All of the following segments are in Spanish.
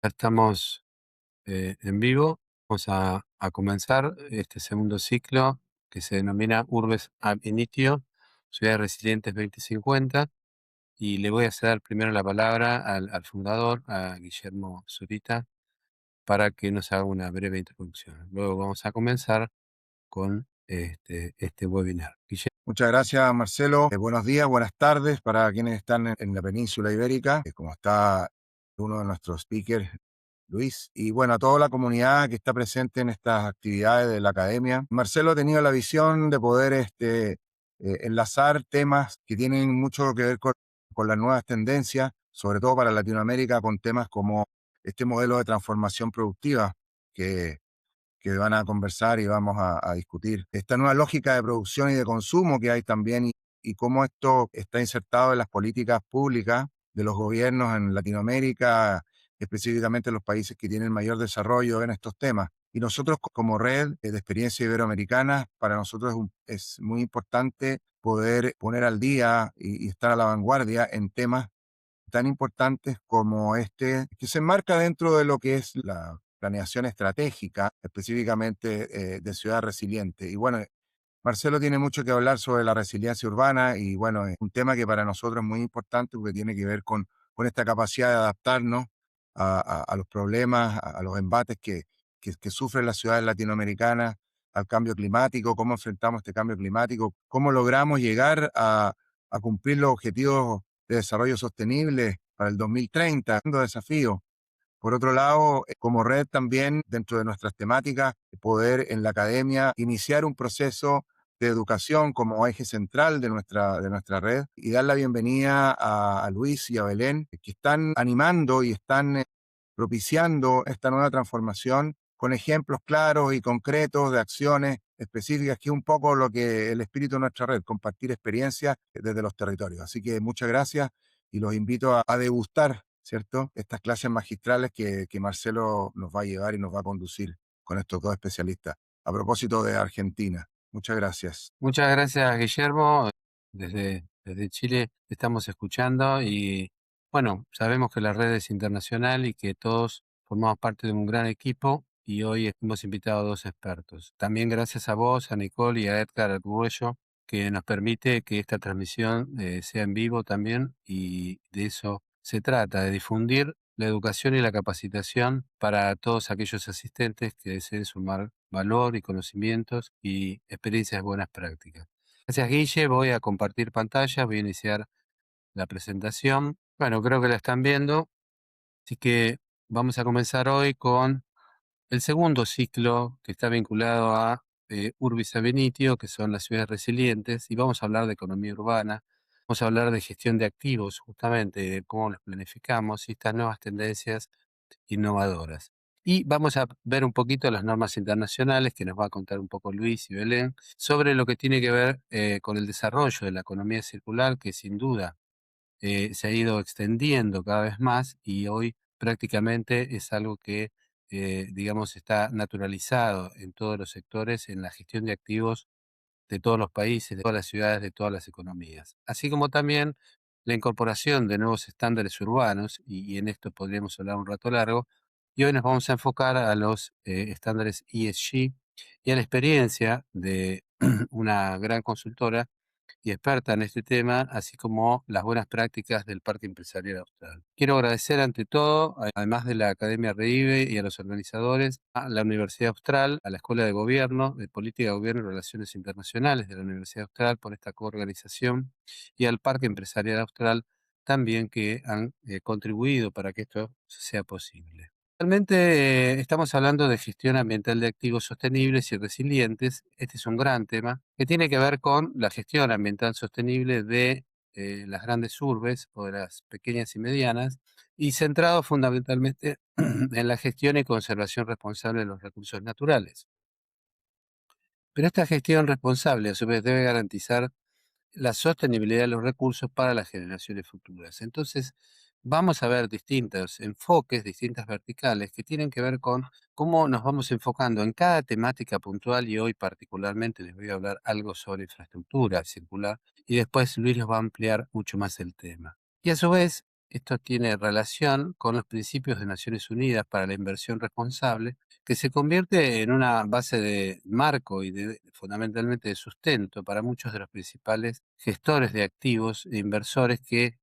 Ya estamos en vivo. Vamos a comenzar este segundo ciclo que se denomina Urbes ab Initio, Ciudades Resilientes 2050. Y le voy a ceder primero la palabra al fundador, a Guillermo Zurita, para que nos haga una breve introducción. Luego vamos a comenzar con este webinar. Muchas gracias, Marcelo. Buenos días, buenas tardes para quienes están en la península ibérica, como está uno de nuestros speakers, Luis, y bueno, a toda la comunidad que está presente en estas actividades de la academia. Marcelo ha tenido la visión de poder enlazar temas que tienen mucho que ver con las nuevas tendencias, sobre todo para Latinoamérica, con temas como este modelo de transformación productiva que van a conversar y vamos a discutir. Esta nueva lógica de producción y de consumo que hay también y cómo esto está insertado en las políticas públicas de los gobiernos en Latinoamérica, específicamente en los países que tienen mayor desarrollo en estos temas. Y nosotros como red de experiencia iberoamericana, para nosotros es muy importante poder poner al día y estar a la vanguardia en temas tan importantes como este, que se enmarca dentro de lo que es la planeación estratégica, específicamente de ciudad resiliente. Y bueno, Marcelo tiene mucho que hablar sobre la resiliencia urbana y bueno, es un tema que para nosotros es muy importante porque tiene que ver con esta capacidad de adaptarnos a los problemas, a los embates que sufren las ciudades latinoamericanas, al cambio climático, cómo enfrentamos este cambio climático, cómo logramos llegar a cumplir los objetivos de desarrollo sostenible para el 2030, un desafío. Por otro lado, como red también, dentro de nuestras temáticas, poder en la academia iniciar un proceso de educación como eje central de nuestra red y dar la bienvenida a Luis y a Belén, que están animando y están propiciando esta nueva transformación con ejemplos claros y concretos de acciones específicas, que es un poco lo que el espíritu de nuestra red, compartir experiencias desde los territorios. Así que muchas gracias y los invito a degustar, ¿cierto?, estas clases magistrales que Marcelo nos va a llevar y nos va a conducir con estos dos especialistas. A propósito de Argentina, muchas gracias. Muchas gracias, Guillermo. Desde Chile te estamos escuchando y bueno, sabemos que la red es internacional y que todos formamos parte de un gran equipo y hoy hemos invitado a dos expertos. También gracias a vos, a Nicole y a Edgar Arguello, que nos permite que esta transmisión sea en vivo también, y de eso se trata, de difundir la educación y la capacitación para todos aquellos asistentes que deseen sumar valor y conocimientos y experiencias de buenas prácticas. Gracias, Guille. Voy a compartir pantalla, voy a iniciar la presentación. Bueno, creo que la están viendo, así que vamos a comenzar hoy con el segundo ciclo que está vinculado a Urbis ab Initio, que son las ciudades resilientes, y vamos a hablar de economía urbana, vamos a hablar de gestión de activos, justamente, de cómo los planificamos y estas nuevas tendencias innovadoras. Y vamos a ver un poquito las normas internacionales que nos va a contar un poco Luis y Belén sobre lo que tiene que ver con el desarrollo de la economía circular, que sin duda se ha ido extendiendo cada vez más y hoy prácticamente es algo que, digamos, está naturalizado en todos los sectores, en la gestión de activos de todos los países, de todas las ciudades, de todas las economías. Así como también la incorporación de nuevos estándares urbanos, y en esto podríamos hablar un rato largo, y hoy nos vamos a enfocar a los estándares ESG y a la experiencia de una gran consultora y experta en este tema, así como las buenas prácticas del Parque Empresarial Austral. Quiero agradecer ante todo, además de la Academia REIVE y a los organizadores, a la Universidad Austral, a la Escuela de Gobierno, de Política de Gobierno y Relaciones Internacionales de la Universidad Austral por esta coorganización, y al Parque Empresarial Austral también, que han contribuido para que esto sea posible. Realmente estamos hablando de gestión ambiental de activos sostenibles y resilientes. Este es un gran tema que tiene que ver con la gestión ambiental sostenible de las grandes urbes o de las pequeñas y medianas, y centrado fundamentalmente en la gestión y conservación responsable de los recursos naturales. Pero esta gestión responsable, a su vez, debe garantizar la sostenibilidad de los recursos para las generaciones futuras. Entonces, vamos a ver distintos enfoques, distintas verticales que tienen que ver con cómo nos vamos enfocando en cada temática puntual, y hoy particularmente les voy a hablar algo sobre infraestructura circular y después Luis nos va a ampliar mucho más el tema. Y a su vez, esto tiene relación con los principios de Naciones Unidas para la inversión responsable, que se convierte en una base de marco y fundamentalmente de sustento para muchos de los principales gestores de activos e inversores que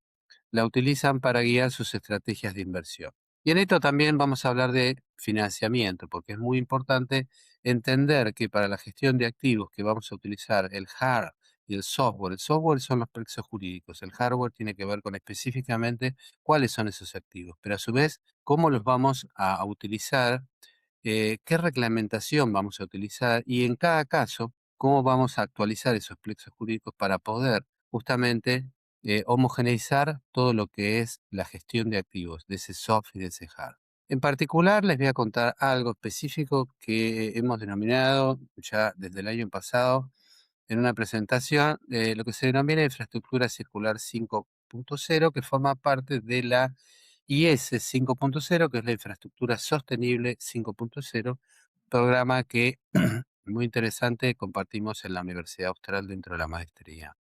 la utilizan para guiar sus estrategias de inversión. Y en esto también vamos a hablar de financiamiento, porque es muy importante entender que para la gestión de activos que vamos a utilizar el hard y el software son los procesos jurídicos, el hardware tiene que ver con específicamente cuáles son esos activos, pero a su vez cómo los vamos a utilizar, qué reglamentación vamos a utilizar y en cada caso cómo vamos a actualizar esos plexos jurídicos para poder justamente homogeneizar todo lo que es la gestión de activos, de ese soft y de ese hard. En particular, les voy a contar algo específico que hemos denominado ya desde el año pasado en una presentación de lo que se denomina infraestructura circular 5.0, que forma parte de la IS 5.0, que es la infraestructura sostenible 5.0, programa que, muy interesante, compartimos en la Universidad Austral dentro de la maestría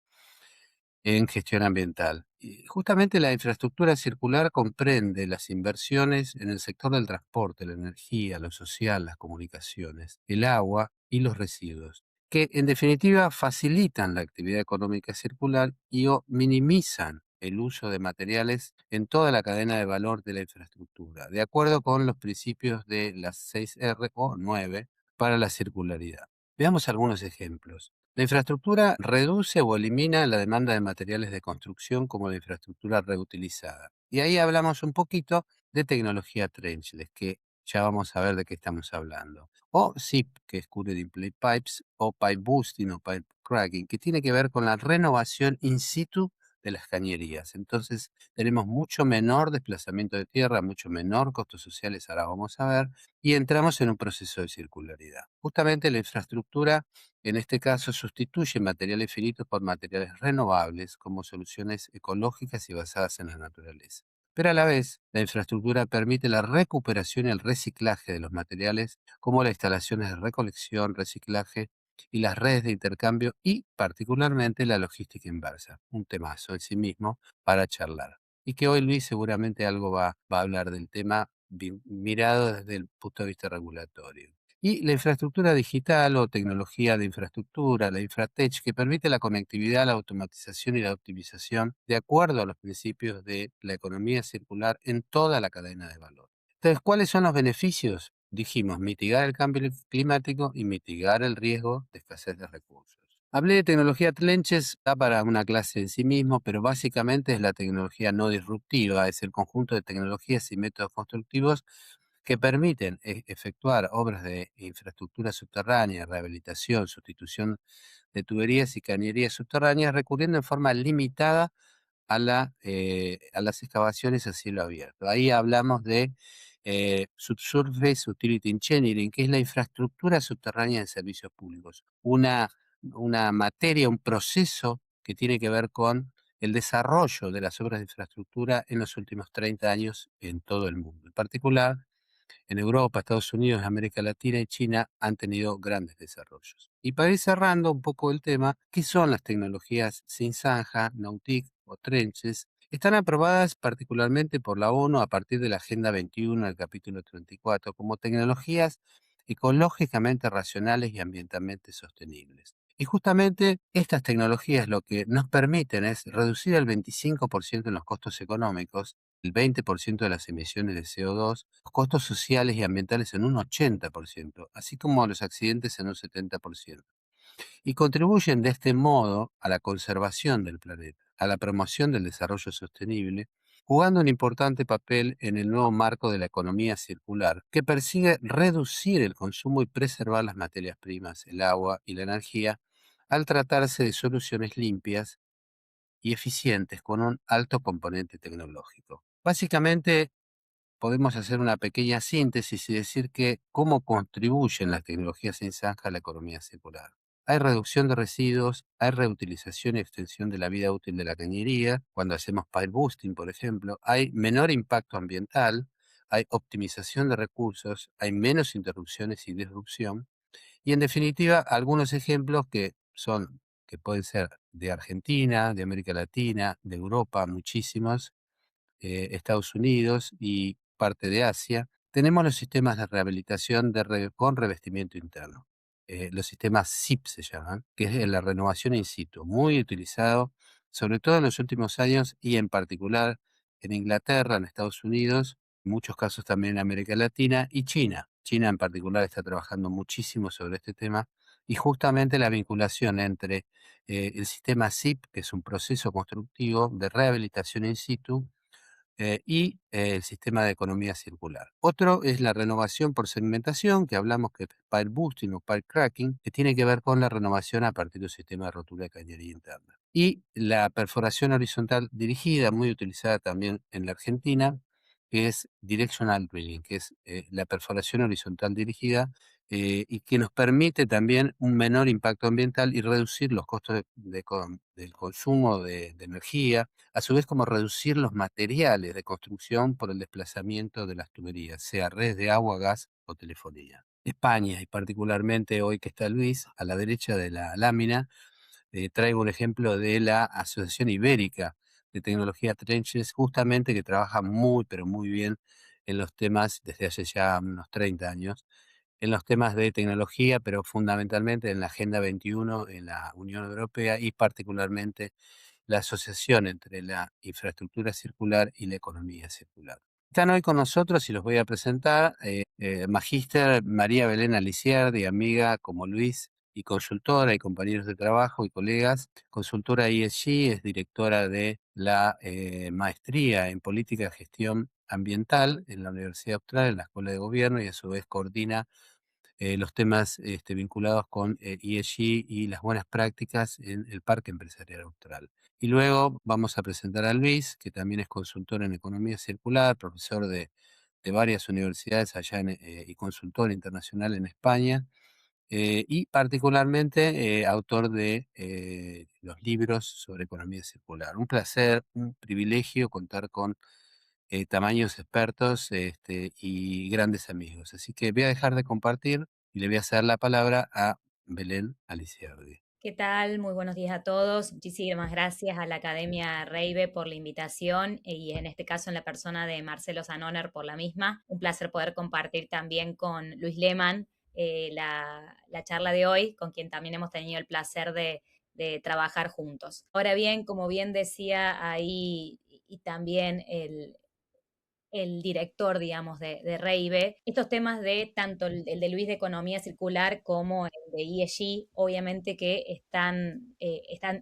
en gestión ambiental. Y justamente la infraestructura circular comprende las inversiones en el sector del transporte, la energía, lo social, las comunicaciones, el agua y los residuos, que en definitiva facilitan la actividad económica circular y o minimizan el uso de materiales en toda la cadena de valor de la infraestructura, de acuerdo con los principios de las 6R o 9 para la circularidad. Veamos algunos ejemplos. La infraestructura reduce o elimina la demanda de materiales de construcción como la infraestructura reutilizada. Y ahí hablamos un poquito de tecnología trenchless, que ya vamos a ver de qué estamos hablando. O SIP, que es Cooled in Plate Pipes, o Pipe Boosting o Pipe Cracking, que tiene que ver con la renovación in situ de las cañerías. Entonces tenemos mucho menor desplazamiento de tierra, mucho menor costos sociales, ahora vamos a ver, y entramos en un proceso de circularidad. Justamente la infraestructura en este caso, sustituye materiales finitos por materiales renovables como soluciones ecológicas y basadas en la naturaleza. Pero a la vez, la infraestructura permite la recuperación y el reciclaje de los materiales, como las instalaciones de recolección, reciclaje y las redes de intercambio y, particularmente, la logística inversa, un temazo en sí mismo para charlar. Y que hoy Luis seguramente algo va a hablar del tema mirado desde el punto de vista regulatorio. Y la infraestructura digital o tecnología de infraestructura, la Infratech, que permite la conectividad, la automatización y la optimización de acuerdo a los principios de la economía circular en toda la cadena de valor. Entonces, ¿cuáles son los beneficios? Dijimos, mitigar el cambio climático y mitigar el riesgo de escasez de recursos. Hablé de tecnología Trenches, da para una clase en sí mismo, pero básicamente es la tecnología no disruptiva, es el conjunto de tecnologías y métodos constructivos que permiten efectuar obras de infraestructura subterránea, rehabilitación, sustitución de tuberías y cañerías subterráneas, recurriendo en forma limitada a las excavaciones a cielo abierto. Ahí hablamos de Subsurface Utility Engineering, que es la infraestructura subterránea de servicios públicos, una materia, un proceso que tiene que ver con el desarrollo de las obras de infraestructura en los últimos 30 años en todo el mundo. En particular, en Europa, Estados Unidos, América Latina y China han tenido grandes desarrollos. Y para ir cerrando un poco el tema, ¿qué son las tecnologías sin zanja, Nautic o trenches? Están aprobadas particularmente por la ONU a partir de la Agenda 21 del capítulo 34 como tecnologías ecológicamente racionales y ambientalmente sostenibles. Y justamente estas tecnologías lo que nos permiten es reducir el 25% en los costos económicos, el 20% de las emisiones de CO2, los costos sociales y ambientales en un 80%, así como los accidentes en un 70%. Y contribuyen de este modo a la conservación del planeta, a la promoción del desarrollo sostenible, jugando un importante papel en el nuevo marco de la economía circular, que persigue reducir el consumo y preservar las materias primas, el agua y la energía, al tratarse de soluciones limpias y eficientes con un alto componente tecnológico. Básicamente, podemos hacer una pequeña síntesis y decir que cómo contribuyen las tecnologías sin zanja a la economía circular. Hay reducción de residuos, hay reutilización y extensión de la vida útil de la cañería, cuando hacemos pile boosting, por ejemplo, hay menor impacto ambiental, hay optimización de recursos, hay menos interrupciones y disrupción, y en definitiva, algunos ejemplos que pueden ser de Argentina, de América Latina, de Europa, muchísimos, Estados Unidos y parte de Asia, tenemos los sistemas de rehabilitación con revestimiento interno. Los sistemas SIP se llaman, que es la renovación in situ, muy utilizado, sobre todo en los últimos años y en particular en Inglaterra, en Estados Unidos, en muchos casos también en América Latina y China. China en particular está trabajando muchísimo sobre este tema y justamente la vinculación entre el sistema SIP, que es un proceso constructivo de rehabilitación in situ, y el sistema de economía circular. Otro es la renovación por segmentación, que hablamos que es pile boosting o pile cracking, que tiene que ver con la renovación a partir de un sistema de rotura de cañería interna. Y la perforación horizontal dirigida, muy utilizada también en la Argentina, que es directional drilling, que es la perforación horizontal dirigida y que nos permite también un menor impacto ambiental y reducir los costos del consumo de energía, a su vez como reducir los materiales de construcción por el desplazamiento de las tuberías, sea redes de agua, gas o telefonía. España, y particularmente hoy que está Luis, a la derecha de la lámina, traigo un ejemplo de la Asociación Ibérica de Tecnología Trenches, justamente que trabaja muy, pero muy bien en los temas desde hace ya unos 30 años, en los temas de tecnología, pero fundamentalmente en la Agenda 21 en la Unión Europea y particularmente la asociación entre la infraestructura circular y la economía circular. Están hoy con nosotros y los voy a presentar Magíster María Belén Aliciardi, amiga como Luis y consultora y compañeros de trabajo y colegas. Consultora ESG, es directora de la maestría en política de gestión ambiental en la Universidad Austral, en la Escuela de Gobierno, y a su vez coordina los temas vinculados con ESG y las buenas prácticas en el Parque Empresarial Austral. Y luego vamos a presentar a Luis, que también es consultor en economía circular, profesor de varias universidades allá y consultor internacional en España, y particularmente autor de los libros sobre economía circular. Un placer, un privilegio contar con tamaños expertos y grandes amigos. Así que voy a dejar de compartir y le voy a hacer la palabra a Belén Aliciardi. ¿Qué tal? Muy buenos días a todos. Muchísimas gracias a la Academia Reive por la invitación y en este caso en la persona de Marcelo Zanoner por la misma. Un placer poder compartir también con Luis Lehmann la charla de hoy, con quien también hemos tenido el placer de trabajar juntos. Ahora bien, como bien decía ahí y también el director, digamos, de Reive, estos temas de tanto el de Luis de Economía Circular como el de ESG, obviamente que están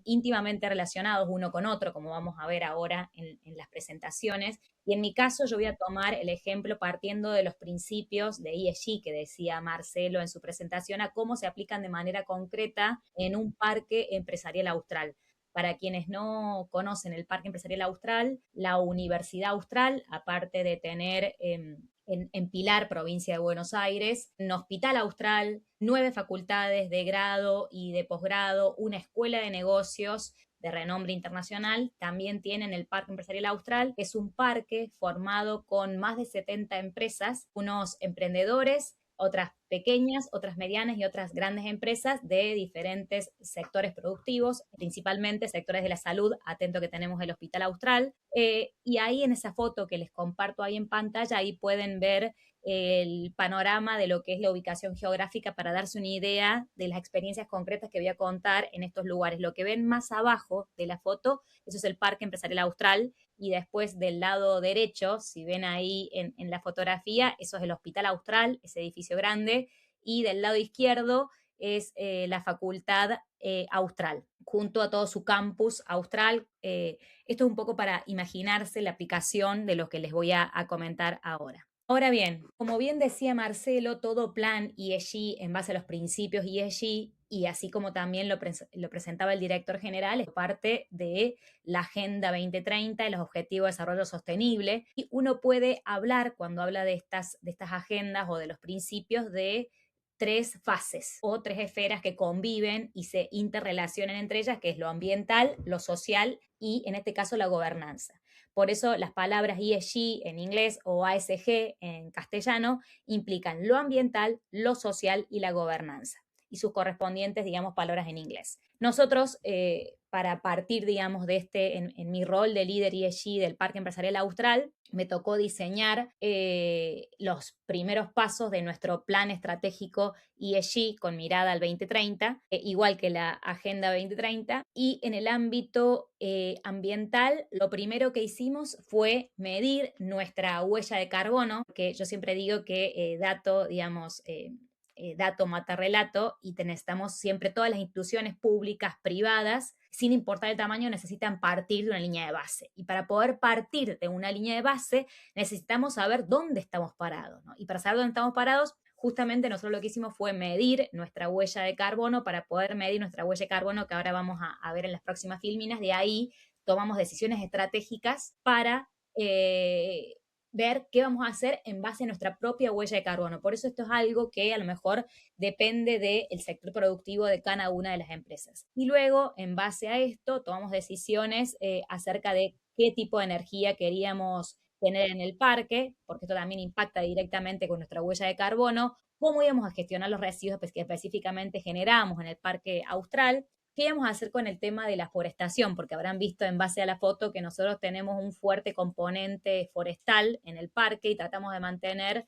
íntimamente relacionados uno con otro, como vamos a ver ahora en las presentaciones. Y en mi caso yo voy a tomar el ejemplo partiendo de los principios de ESG que decía Marcelo en su presentación, a cómo se aplican de manera concreta en un parque empresarial austral. Para quienes no conocen el Parque Empresarial Austral, la Universidad Austral, aparte de tener en Pilar, provincia de Buenos Aires, un hospital austral, 9 facultades de grado y de posgrado, una escuela de negocios de renombre internacional, también tienen el Parque Empresarial Austral, que es un parque formado con más de 70 empresas, unos emprendedores, otras pequeñas, otras medianas y otras grandes empresas de diferentes sectores productivos, principalmente sectores de la salud, atento que tenemos el Hospital Austral. Y ahí en esa foto que les comparto ahí en pantalla, ahí pueden ver el panorama de lo que es la ubicación geográfica para darse una idea de las experiencias concretas que voy a contar en estos lugares. Lo que ven más abajo de la foto, eso es el Parque Empresarial Austral, y después del lado derecho, si ven ahí en la fotografía, eso es el Hospital Austral, ese edificio grande, y del lado izquierdo es la Facultad Austral, junto a todo su campus austral. Esto es un poco para imaginarse la aplicación de lo que les voy a comentar ahora. Ahora bien, como bien decía Marcelo, todo plan ESG en base a los principios ESG y así como también lo presentaba el director general, es parte de la Agenda 2030 y los Objetivos de Desarrollo Sostenible. Y uno puede hablar, cuando habla de estas agendas o de los principios, de tres fases o tres esferas que conviven y se interrelacionan entre ellas, que es lo ambiental, lo social y, en este caso, la gobernanza. Por eso las palabras ESG en inglés o ASG en castellano implican lo ambiental, lo social y la gobernanza. y sus correspondientes, digamos, palabras en inglés. Nosotros, para partir, digamos, de en mi rol de líder ESG del Parque Empresarial Austral, me tocó diseñar los primeros pasos de nuestro plan estratégico ESG con mirada al 2030, igual que la Agenda 2030. Y en el ámbito ambiental, lo primero que hicimos fue medir nuestra huella de carbono, que yo siempre digo que dato, digamos, dato mata relato, y necesitamos siempre todas las instituciones públicas, privadas, sin importar el tamaño, necesitan partir de una línea de base. Y para poder partir de una línea de base, necesitamos saber dónde estamos parados, ¿no? Y para saber dónde estamos parados, justamente nosotros lo que hicimos fue medir nuestra huella de carbono. Para poder medir nuestra huella de carbono, que ahora vamos a ver en las próximas filminas, de ahí tomamos decisiones estratégicas para ver qué vamos a hacer en base a nuestra propia huella de carbono. Por eso esto es algo que a lo mejor depende del sector productivo de cada una de las empresas. Y luego, en base a esto, tomamos decisiones acerca de qué tipo de energía queríamos tener en el parque, porque esto también impacta directamente con nuestra huella de carbono, cómo íbamos a gestionar los residuos que específicamente generamos en el Parque Austral, qué íbamos a hacer con el tema de la forestación, porque habrán visto en base a la foto que nosotros tenemos un fuerte componente forestal en el parque y tratamos de mantener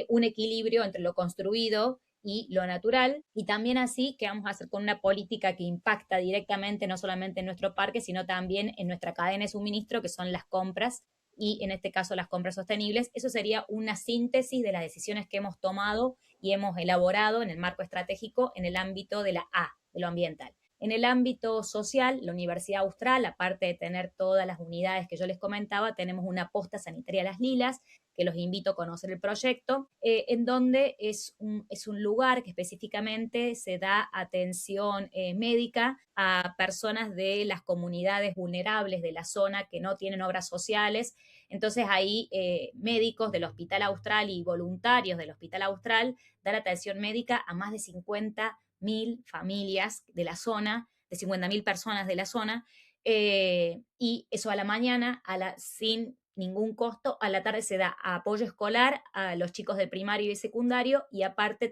un equilibrio entre lo construido y lo natural, y también así qué vamos a hacer con una política que impacta directamente no solamente en nuestro parque, sino también en nuestra cadena de suministro, que son las compras, y en este caso las compras sostenibles. Eso sería una síntesis de las decisiones que hemos tomado y hemos elaborado en el marco estratégico en el ámbito de la A, de lo ambiental. En el ámbito social, la Universidad Austral, aparte de tener todas las unidades que yo les comentaba, tenemos una posta sanitaria Las Lilas, que los invito a conocer el proyecto, en donde es un lugar que específicamente se da atención médica a personas de las comunidades vulnerables de la zona que no tienen obras sociales. Entonces ahí médicos del Hospital Austral y voluntarios del Hospital Austral dan atención médica a más de 50.000 familias de la zona, de 50.000 personas de la zona, y eso a la mañana, sin ningún costo. A la tarde se da apoyo escolar a los chicos de primario y secundario, y aparte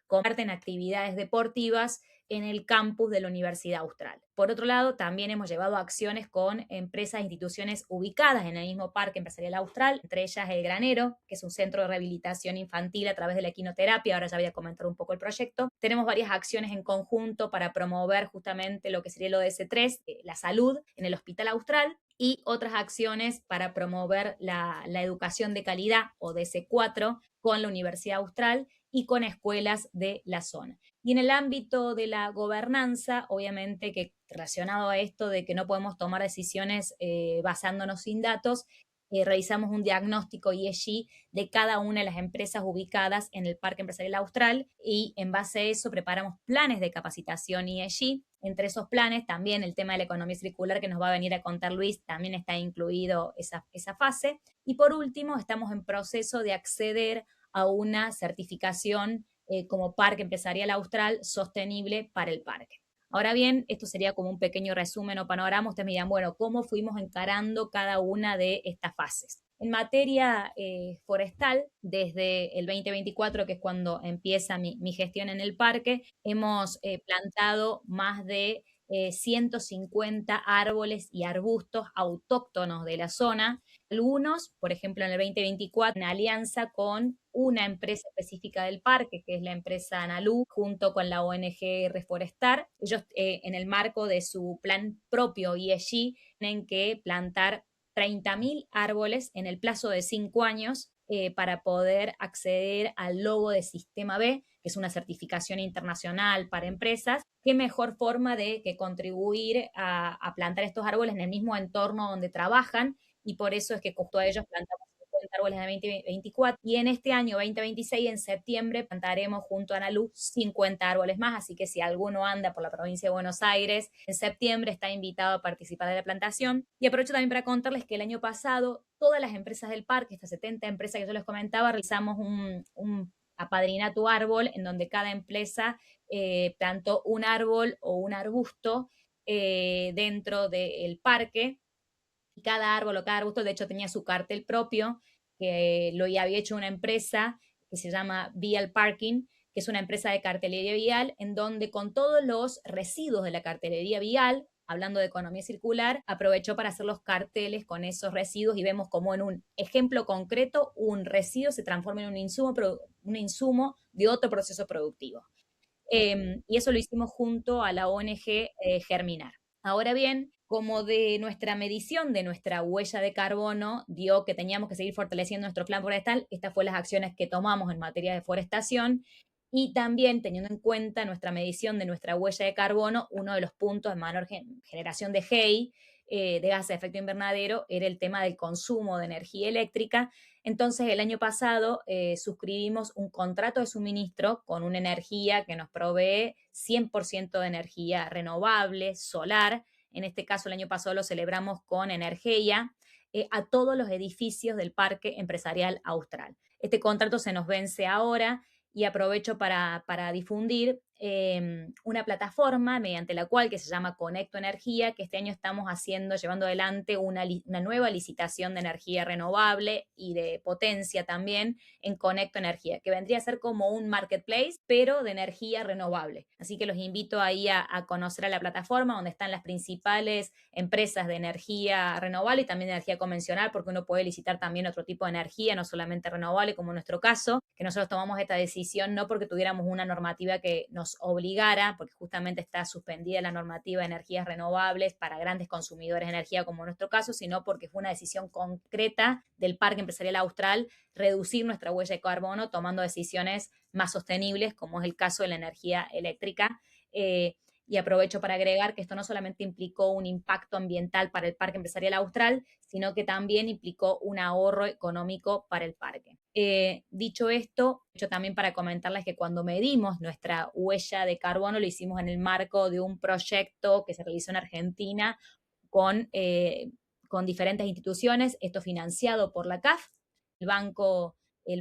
comparten actividades deportivas en el campus de la Universidad Austral. Por otro lado, también hemos llevado acciones con empresas e instituciones ubicadas en el mismo Parque Empresarial Austral, entre ellas El Granero, que es un centro de rehabilitación infantil a través de la equinoterapia. Ahora ya voy a comentar un poco el proyecto. Tenemos varias acciones en conjunto para promover justamente lo que sería el ODS 3, la salud en el Hospital Austral, y otras acciones para promover la educación de calidad, o DS4, con la Universidad Austral y con escuelas de la zona. Y en el ámbito de la gobernanza, obviamente que relacionado a esto de que no podemos tomar decisiones basándonos sin datos, realizamos un diagnóstico ESG de cada una de las empresas ubicadas en el Parque Empresarial Austral, y en base a eso preparamos planes de capacitación ESG. Entre esos planes también el tema de la economía circular, que nos va a venir a contar Luis, también está incluido esa fase. Y por último, estamos en proceso de acceder a una certificación como Parque Empresarial Austral sostenible para el parque. Ahora bien, esto sería como un pequeño resumen o panorama. Ustedes me dirán, bueno, ¿cómo fuimos encarando cada una de estas fases? En materia forestal, desde el 2024, que es cuando empieza mi gestión en el parque, hemos plantado más de 150 árboles y arbustos autóctonos de la zona. Algunos, por ejemplo, en el 2024, en alianza con una empresa específica del parque, que es la empresa Analu, junto con la ONG Reforestar. Ellos, en el marco de su plan propio ESG, tienen que plantar 30.000 árboles en el plazo de 5 años para poder acceder al logo de Sistema B, que es una certificación internacional para empresas. ¿Qué mejor forma de que contribuir a plantar estos árboles en el mismo entorno donde trabajan? Y por eso es que justo a ellos plantamos 50 árboles en el 2024, y en este año 2026, en septiembre, plantaremos junto a Analu 50 árboles más. Así que si alguno anda por la provincia de Buenos Aires en septiembre, está invitado a participar de la plantación. Y aprovecho también para contarles que el año pasado todas las empresas del parque, estas 70 empresas que yo les comentaba, realizamos un apadrina tu árbol, en donde cada empresa plantó un árbol o un arbusto dentro del parque. Y cada árbol o cada arbusto, de hecho, tenía su cartel propio, que lo había hecho una empresa que se llama Vial Parking, que es una empresa de cartelería vial, en donde con todos los residuos de la cartelería vial, hablando de economía circular, aprovechó para hacer los carteles con esos residuos y vemos como en un ejemplo concreto un residuo se transforma en un insumo de otro proceso productivo. Y eso lo hicimos junto a la ONG Germinar. Ahora bien, como de nuestra medición de nuestra huella de carbono dio que teníamos que seguir fortaleciendo nuestro plan forestal, estas fueron las acciones que tomamos en materia de forestación y también teniendo en cuenta nuestra medición de nuestra huella de carbono, uno de los puntos de menor generación de GEI, de gases de efecto invernadero, era el tema del consumo de energía eléctrica. Entonces, el año pasado suscribimos un contrato de suministro con una energía que nos provee 100% de energía renovable, solar. En este caso, el año pasado lo celebramos con Energía, a todos los edificios del Parque Empresarial Austral. Este contrato se nos vence ahora y aprovecho para difundir una plataforma mediante la cual, que se llama Conecto Energía, que este año estamos llevando adelante una nueva licitación de energía renovable y de potencia también en Conecto Energía, que vendría a ser como un marketplace, pero de energía renovable. Así que los invito ahí a conocer a la plataforma donde están las principales empresas de energía renovable y también de energía convencional, porque uno puede licitar también otro tipo de energía, no solamente renovable, como en nuestro caso, que nosotros tomamos esta decisión no porque tuviéramos una normativa que nos obligara, porque justamente está suspendida la normativa de energías renovables para grandes consumidores de energía, como en nuestro caso, sino porque fue una decisión concreta del Parque Empresarial Austral reducir nuestra huella de carbono tomando decisiones más sostenibles, como es el caso de la energía eléctrica. Y aprovecho para agregar que esto no solamente implicó un impacto ambiental para el Parque Empresarial Austral, sino que también implicó un ahorro económico para el parque. Dicho esto, yo también para comentarles que cuando medimos nuestra huella de carbono lo hicimos en el marco de un proyecto que se realizó en Argentina con diferentes instituciones, esto financiado por la CAF, el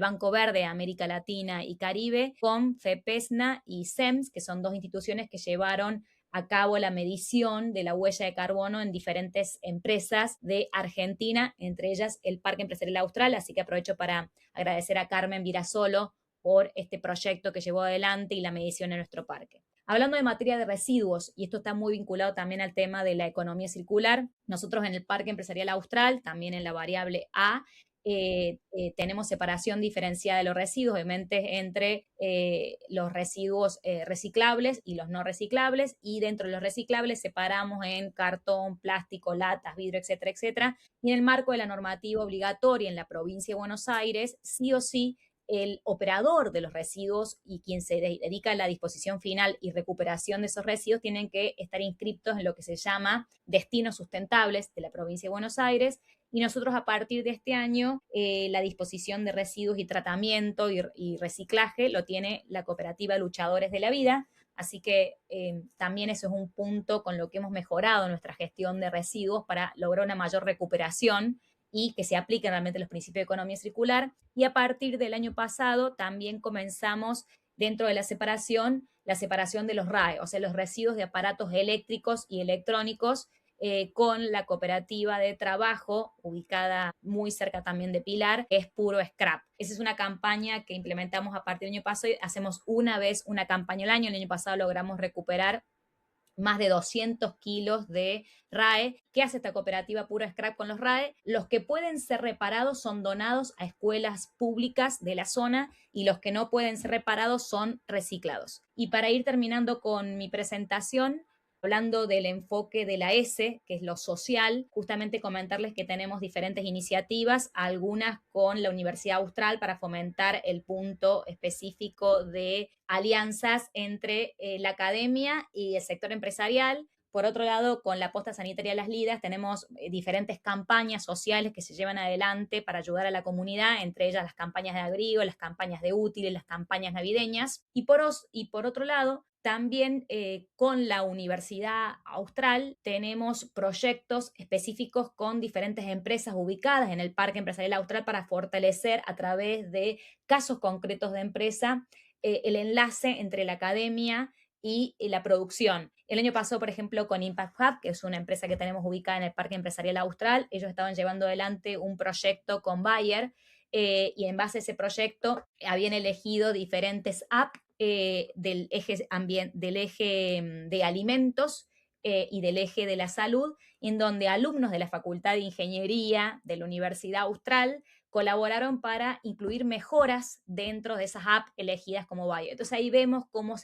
Banco Verde de América Latina y Caribe, con FEPESNA y SEMS, que son dos instituciones que llevaron a cabo la medición de la huella de carbono en diferentes empresas de Argentina, entre ellas el Parque Empresarial Austral. Así que aprovecho para agradecer a Carmen Virasolo por este proyecto que llevó adelante y la medición en nuestro parque. Hablando de materia de residuos, y esto está muy vinculado también al tema de la economía circular, nosotros en el Parque Empresarial Austral, también en la variable A, tenemos separación diferenciada de los residuos, obviamente entre los residuos reciclables y los no reciclables, y dentro de los reciclables separamos en cartón, plástico, latas, vidrio, etcétera, etcétera. Y en el marco de la normativa obligatoria en la provincia de Buenos Aires, sí o sí, el operador de los residuos y quien se dedica a la disposición final y recuperación de esos residuos tienen que estar inscriptos en lo que se llama destinos sustentables de la provincia de Buenos Aires. Y nosotros a partir de este año la disposición de residuos y tratamiento y reciclaje lo tiene la cooperativa Luchadores de la Vida. Así que también eso es un punto con lo que hemos mejorado nuestra gestión de residuos para lograr una mayor recuperación y que se apliquen realmente los principios de economía circular. Y a partir del año pasado también comenzamos dentro de la separación de los RAE, o sea, los residuos de aparatos eléctricos y electrónicos, con la cooperativa de trabajo ubicada muy cerca también de Pilar, que es Puro Scrap. Esa es una campaña que implementamos a partir del año pasado. Hacemos una vez una campaña al año. El año pasado logramos recuperar más de 200 kilos de RAE. ¿Qué hace esta cooperativa Puro Scrap con los RAE? Los que pueden ser reparados son donados a escuelas públicas de la zona y los que no pueden ser reparados son reciclados. Y para ir terminando con mi presentación, hablando del enfoque de la S, que es lo social, justamente comentarles que tenemos diferentes iniciativas, algunas con la Universidad Austral para fomentar el punto específico de alianzas entre la academia y el sector empresarial. Por otro lado, con la posta sanitaria Las Lidas tenemos diferentes campañas sociales que se llevan adelante para ayudar a la comunidad, entre ellas las campañas de agrigo, las campañas de útiles, las campañas navideñas. Y por otro lado, también con la Universidad Austral tenemos proyectos específicos con diferentes empresas ubicadas en el Parque Empresarial Austral para fortalecer a través de casos concretos de empresa el enlace entre la academia y la producción. El año pasado, por ejemplo, con Impact Hub, que es una empresa que tenemos ubicada en el Parque Empresarial Austral, ellos estaban llevando adelante un proyecto con Bayer y en base a ese proyecto habían elegido diferentes apps del eje de alimentos y del eje de la salud, en donde alumnos de la Facultad de Ingeniería de la Universidad Austral colaboraron para incluir mejoras dentro de esas apps elegidas como Bio. Entonces ahí vemos cómo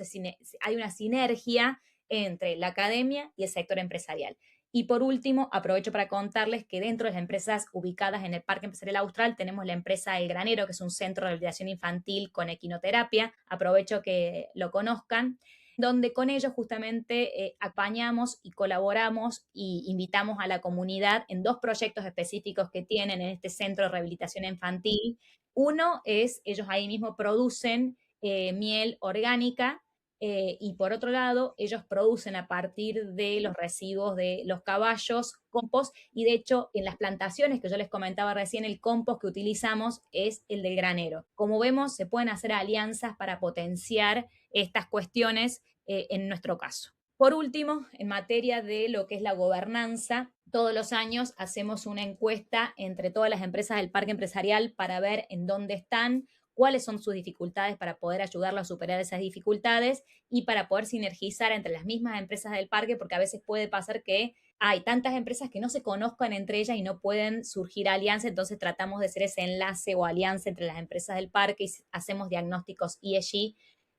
hay una sinergia entre la academia y el sector empresarial. Y por último, aprovecho para contarles que dentro de las empresas ubicadas en el Parque Empresarial Austral tenemos la empresa El Granero, que es un centro de rehabilitación infantil con equinoterapia. Aprovecho que lo conozcan, donde con ellos justamente acompañamos y colaboramos y invitamos a la comunidad en 2 proyectos específicos que tienen en este centro de rehabilitación infantil. Uno es, ellos ahí mismo producen miel orgánica, y por otro lado, ellos producen a partir de los residuos de los caballos compost, y de hecho en las plantaciones que yo les comentaba recién, el compost que utilizamos es el del granero. Como vemos, se pueden hacer alianzas para potenciar estas cuestiones en nuestro caso. Por último, en materia de lo que es la gobernanza, todos los años hacemos una encuesta entre todas las empresas del parque empresarial para ver en dónde están, cuáles son sus dificultades para poder ayudarlo a superar esas dificultades y para poder sinergizar entre las mismas empresas del parque, porque a veces puede pasar que hay tantas empresas que no se conozcan entre ellas y no pueden surgir alianzas, entonces tratamos de hacer ese enlace o alianza entre las empresas del parque y hacemos diagnósticos ESG,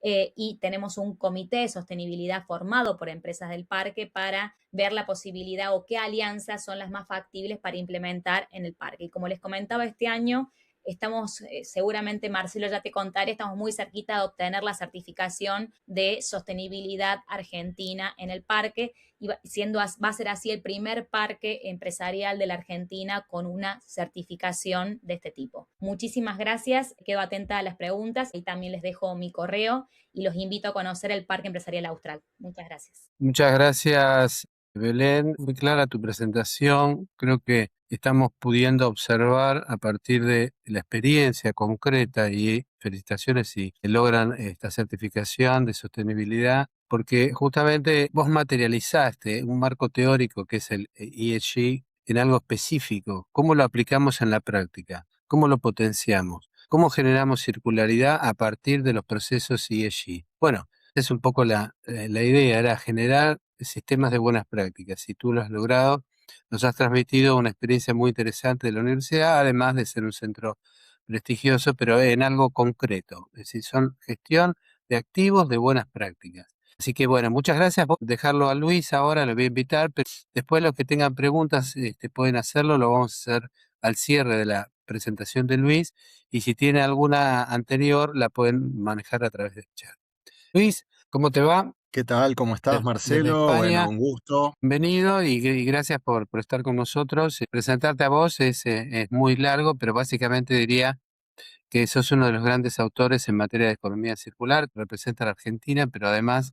y tenemos un comité de sostenibilidad formado por empresas del parque para ver la posibilidad o qué alianzas son las más factibles para implementar en el parque. Y como les comentaba, este año estamos, seguramente Marcelo ya te contaré, estamos muy cerquita de obtener la certificación de sostenibilidad argentina en el parque, y va a ser así el primer parque empresarial de la Argentina con una certificación de este tipo. Muchísimas gracias, quedo atenta a las preguntas y también les dejo mi correo y los invito a conocer el Parque Empresarial Austral. Muchas gracias. Muchas gracias, Belén. Muy clara tu presentación. Creo que estamos pudiendo observar a partir de la experiencia concreta, y felicitaciones si logran esta certificación de sostenibilidad, porque justamente vos materializaste un marco teórico que es el ESG en algo específico. ¿Cómo lo aplicamos en la práctica? ¿Cómo lo potenciamos? ¿Cómo generamos circularidad a partir de los procesos ESG? Bueno, es un poco la idea, era generar sistemas de buenas prácticas, y tú lo has logrado. Nos has transmitido una experiencia muy interesante de la universidad, además de ser un centro prestigioso, pero en algo concreto. Es decir, son gestión de activos de buenas prácticas. Así que bueno, muchas gracias por dejarlo a Luis ahora, lo voy a invitar, pero después los que tengan preguntas pueden hacerlo, lo vamos a hacer al cierre de la presentación de Luis, y si tiene alguna anterior la pueden manejar a través del chat. Luis, ¿cómo te va? ¿Qué tal? ¿Cómo estás, Desde Marcelo? Bueno, España. un gusto. Bienvenido y gracias por estar con nosotros. Presentarte a vos es muy largo, pero básicamente diría que sos uno de los grandes autores en materia de economía circular, que representa a la Argentina, pero además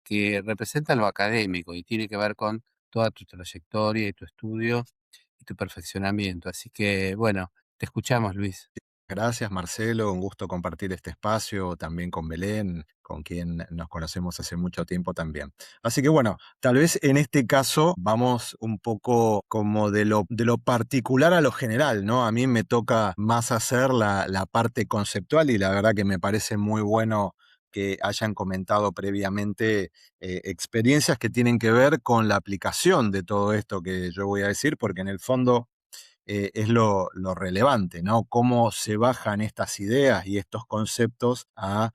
que representa lo académico y tiene que ver con toda tu trayectoria y tu estudio y tu perfeccionamiento. Así que, bueno, te escuchamos, Luis. Gracias, Marcelo. Un gusto compartir este espacio también con Belén, con quien nos conocemos hace mucho tiempo también. Así que bueno, tal vez en este caso vamos un poco como de lo particular a lo general, ¿no? A mí me toca más hacer la parte conceptual, y la verdad que me parece muy bueno que hayan comentado previamente experiencias que tienen que ver con la aplicación de todo esto que yo voy a decir, porque en el fondo es lo relevante, ¿no? Cómo se bajan estas ideas y estos conceptos a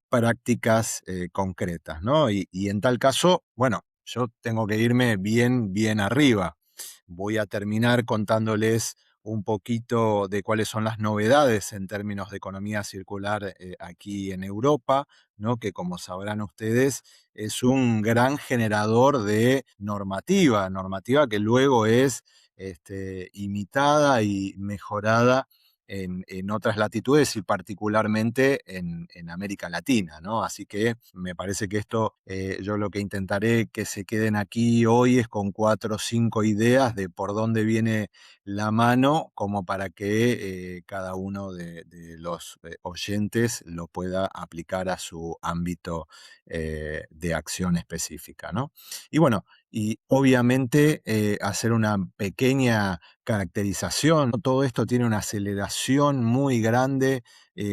prácticas concretas, ¿no? Y en tal caso, bueno, yo tengo que irme bien, bien arriba. Voy a terminar contándoles un poquito de cuáles son las novedades en términos de economía circular aquí en Europa, ¿no? Que como sabrán ustedes es un gran generador de normativa que luego es imitada y mejorada en otras latitudes y particularmente en América Latina, ¿no? Así que me parece que esto, yo lo que intentaré que se queden aquí hoy es con 4 o 5 ideas de por dónde viene la mano, como para que cada uno de los oyentes lo pueda aplicar a su ámbito de acción específica, ¿no? Y bueno, y obviamente hacer una pequeña caracterización. Todo esto tiene una aceleración muy grande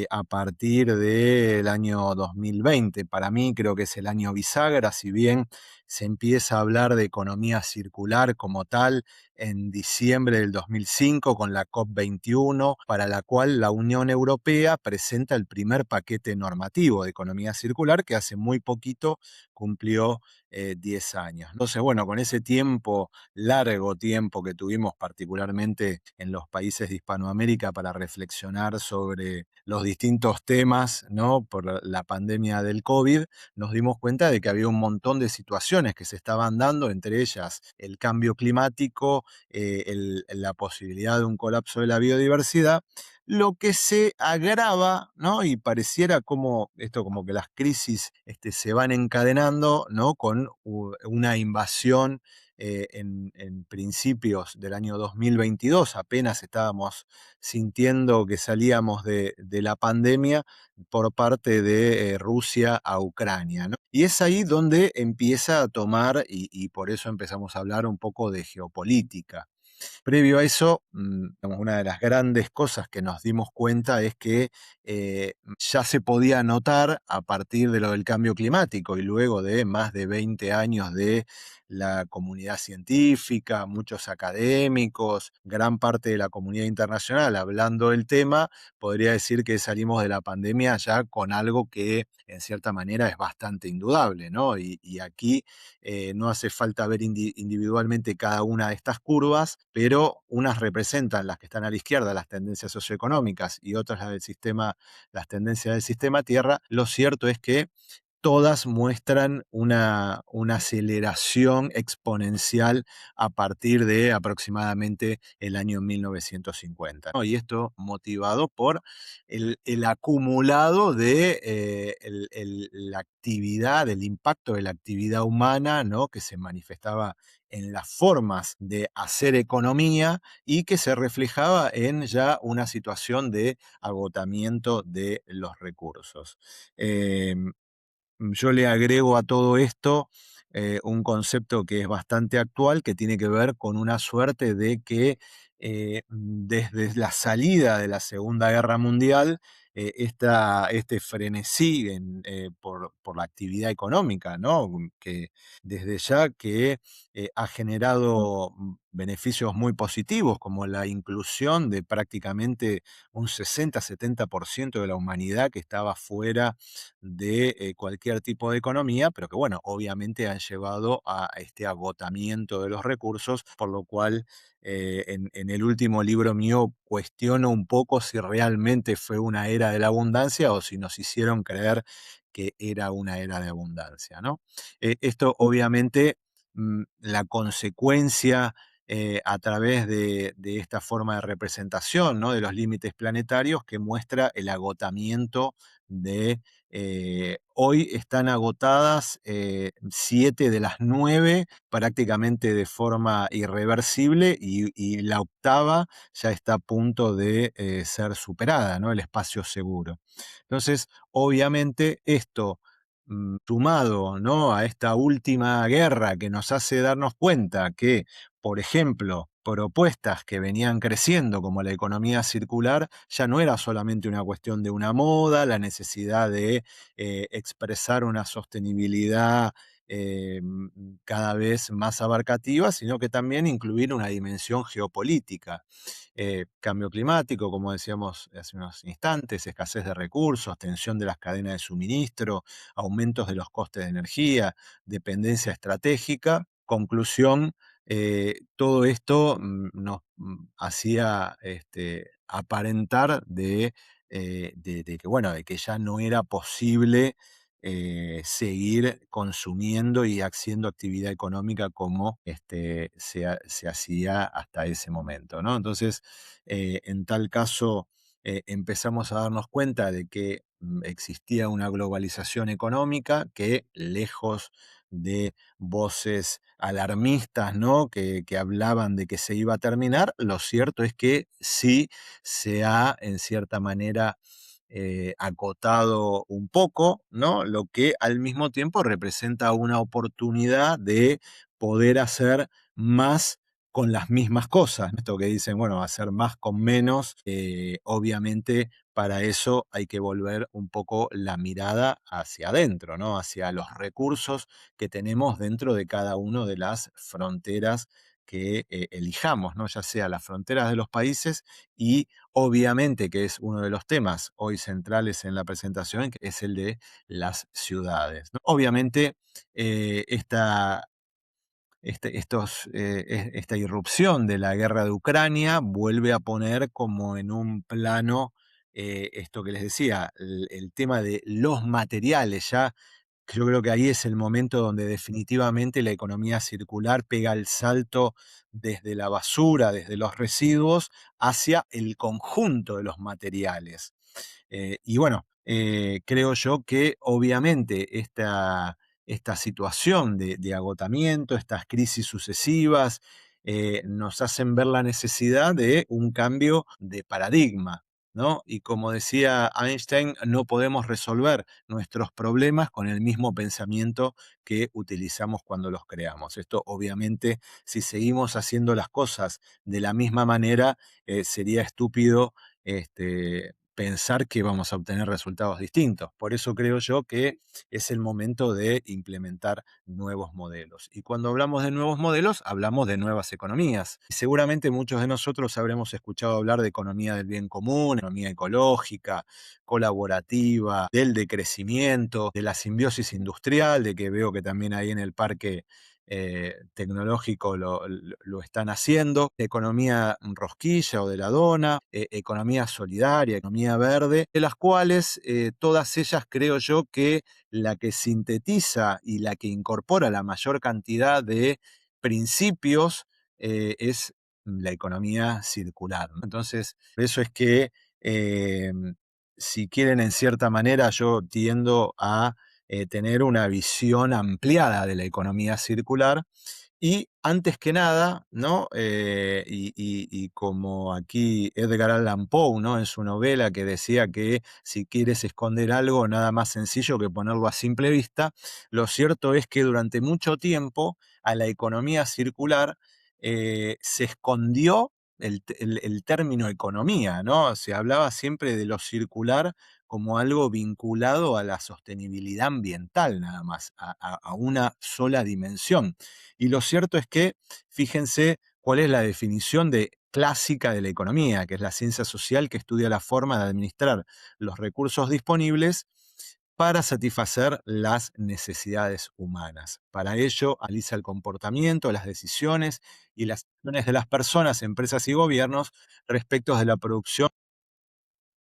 a partir del año 2020. Para mí creo que es el año bisagra, si bien se empieza a hablar de economía circular como tal en diciembre del 2005 con la COP21, para la cual la Unión Europea presenta el primer paquete normativo de economía circular que hace muy poquito cumplió 10 años. Entonces, bueno, con ese tiempo, largo tiempo que tuvimos particularmente en los países de Hispanoamérica para reflexionar sobre los distintos temas, ¿no? Por la pandemia del COVID, nos dimos cuenta de que había un montón de situaciones que se estaban dando, entre ellas el cambio climático, la posibilidad de un colapso de la biodiversidad, lo que se agrava, ¿no? Y pareciera como esto, como que las crisis se van encadenando, ¿no? Con una invasión en principios del año 2022, apenas estábamos sintiendo que salíamos de la pandemia por parte de Rusia a Ucrania, ¿no? Y es ahí donde empieza a tomar, y por eso empezamos a hablar un poco de geopolítica. Previo a eso, digamos, una de las grandes cosas que nos dimos cuenta es que ya se podía notar a partir de lo del cambio climático y luego de más de 20 años de la comunidad científica, muchos académicos, gran parte de la comunidad internacional hablando del tema, podría decir que salimos de la pandemia ya con algo que en cierta manera es bastante indudable, ¿no? Y aquí no hace falta ver individualmente cada una de estas curvas, pero unas representan las que están a la izquierda, las tendencias socioeconómicas, y otras las tendencias del sistema Tierra. Lo cierto es que todas muestran una aceleración exponencial a partir de aproximadamente el año 1950, ¿no? Y esto motivado por el acumulado de la actividad, el impacto de la actividad humana, ¿no? Que se manifestaba en las formas de hacer economía y que se reflejaba en ya una situación de agotamiento de los recursos. Yo le agrego a todo esto un concepto que es bastante actual, que tiene que ver con una suerte de que desde la salida de la Segunda Guerra Mundial, este frenesí por la actividad económica, ¿no? Que desde ya que ha generado beneficios muy positivos, como la inclusión de prácticamente un 60-70% de la humanidad que estaba fuera de cualquier tipo de economía, pero que bueno, obviamente han llevado a este agotamiento de los recursos, por lo cual en el último libro mío cuestiono un poco si realmente fue una era de la abundancia o si nos hicieron creer que era una era de abundancia, ¿no? Esto obviamente, la consecuencia a través de esta forma de representación, ¿no? De los límites planetarios que muestra el agotamiento de hoy están agotadas 7 de las 9 prácticamente de forma irreversible y la octava ya está a punto de ser superada, ¿no? El espacio seguro. Entonces, obviamente esto sumado, ¿no? A esta última guerra que nos hace darnos cuenta que, por ejemplo, propuestas que venían creciendo como la economía circular ya no era solamente una cuestión de una moda, la necesidad de expresar una sostenibilidad cada vez más abarcativa, sino que también incluir una dimensión geopolítica. Cambio climático, como decíamos hace unos instantes, escasez de recursos, tensión de las cadenas de suministro, aumentos de los costes de energía, dependencia estratégica. Conclusión, todo esto nos hacía aparentar de que, bueno, de que ya no era posible seguir consumiendo y haciendo actividad económica como se hacía hasta ese momento, ¿no? Entonces, en tal caso, empezamos a darnos cuenta de que existía una globalización económica que, lejos de voces alarmistas, ¿no? Que hablaban de que se iba a terminar, lo cierto es que sí se ha, en cierta manera, acotado un poco, ¿no? Lo que al mismo tiempo representa una oportunidad de poder hacer más con las mismas cosas. Esto que dicen, bueno, hacer más con menos, obviamente para eso hay que volver un poco la mirada hacia adentro, ¿no? Hacia los recursos que tenemos dentro de cada una de las fronteras que elijamos, ¿no? Ya sea las fronteras de los países y obviamente que es uno de los temas hoy centrales en la presentación, que es el de las ciudades, ¿no? Obviamente esta esta irrupción de la guerra de Ucrania vuelve a poner como en un plano esto que les decía, el tema de los materiales. Ya yo creo que ahí es el momento donde definitivamente la economía circular pega el salto desde la basura, desde los residuos, hacia el conjunto de los materiales. Y bueno, creo yo que obviamente esta situación de agotamiento, estas crisis sucesivas, nos hacen ver la necesidad de un cambio de paradigma, ¿no? Y como decía Einstein, no podemos resolver nuestros problemas con el mismo pensamiento que utilizamos cuando los creamos. Esto obviamente, si seguimos haciendo las cosas de la misma manera, sería estúpido pensar que vamos a obtener resultados distintos. Por eso creo yo que es el momento de implementar nuevos modelos. Y cuando hablamos de nuevos modelos, hablamos de nuevas economías. Y seguramente muchos de nosotros habremos escuchado hablar de economía del bien común, economía ecológica, colaborativa, del decrecimiento, de la simbiosis industrial, de que veo que también ahí en el parque tecnológico lo están haciendo, economía rosquilla o de la dona, economía solidaria, economía verde, de las cuales todas ellas creo yo que la que sintetiza y la que incorpora la mayor cantidad de principios es la economía circular, ¿no? Entonces, por eso es que si quieren, en cierta manera, yo tiendo a tener una visión ampliada de la economía circular y antes que nada, ¿no? Y como aquí Edgar Allan Poe, ¿no? En su novela que decía que si quieres esconder algo, nada más sencillo que ponerlo a simple vista, lo cierto es que durante mucho tiempo a la economía circular se escondió el término economía, ¿no? Se hablaba siempre de lo circular como algo vinculado a la sostenibilidad ambiental, nada más, a una sola dimensión. Y lo cierto es que, fíjense cuál es la definición clásica de la economía, que es la ciencia social que estudia la forma de administrar los recursos disponibles para satisfacer las necesidades humanas. Para ello, analiza el comportamiento, las decisiones y las acciones de las personas, empresas y gobiernos respecto de la producción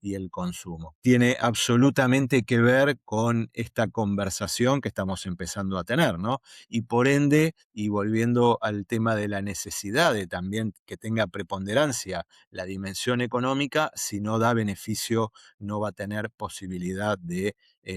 y el consumo. Tiene absolutamente que ver con esta conversación que estamos empezando a tener, ¿no? Y por ende, y volviendo al tema de la necesidad de también que tenga preponderancia la dimensión económica, si no da beneficio, no va a tener posibilidad de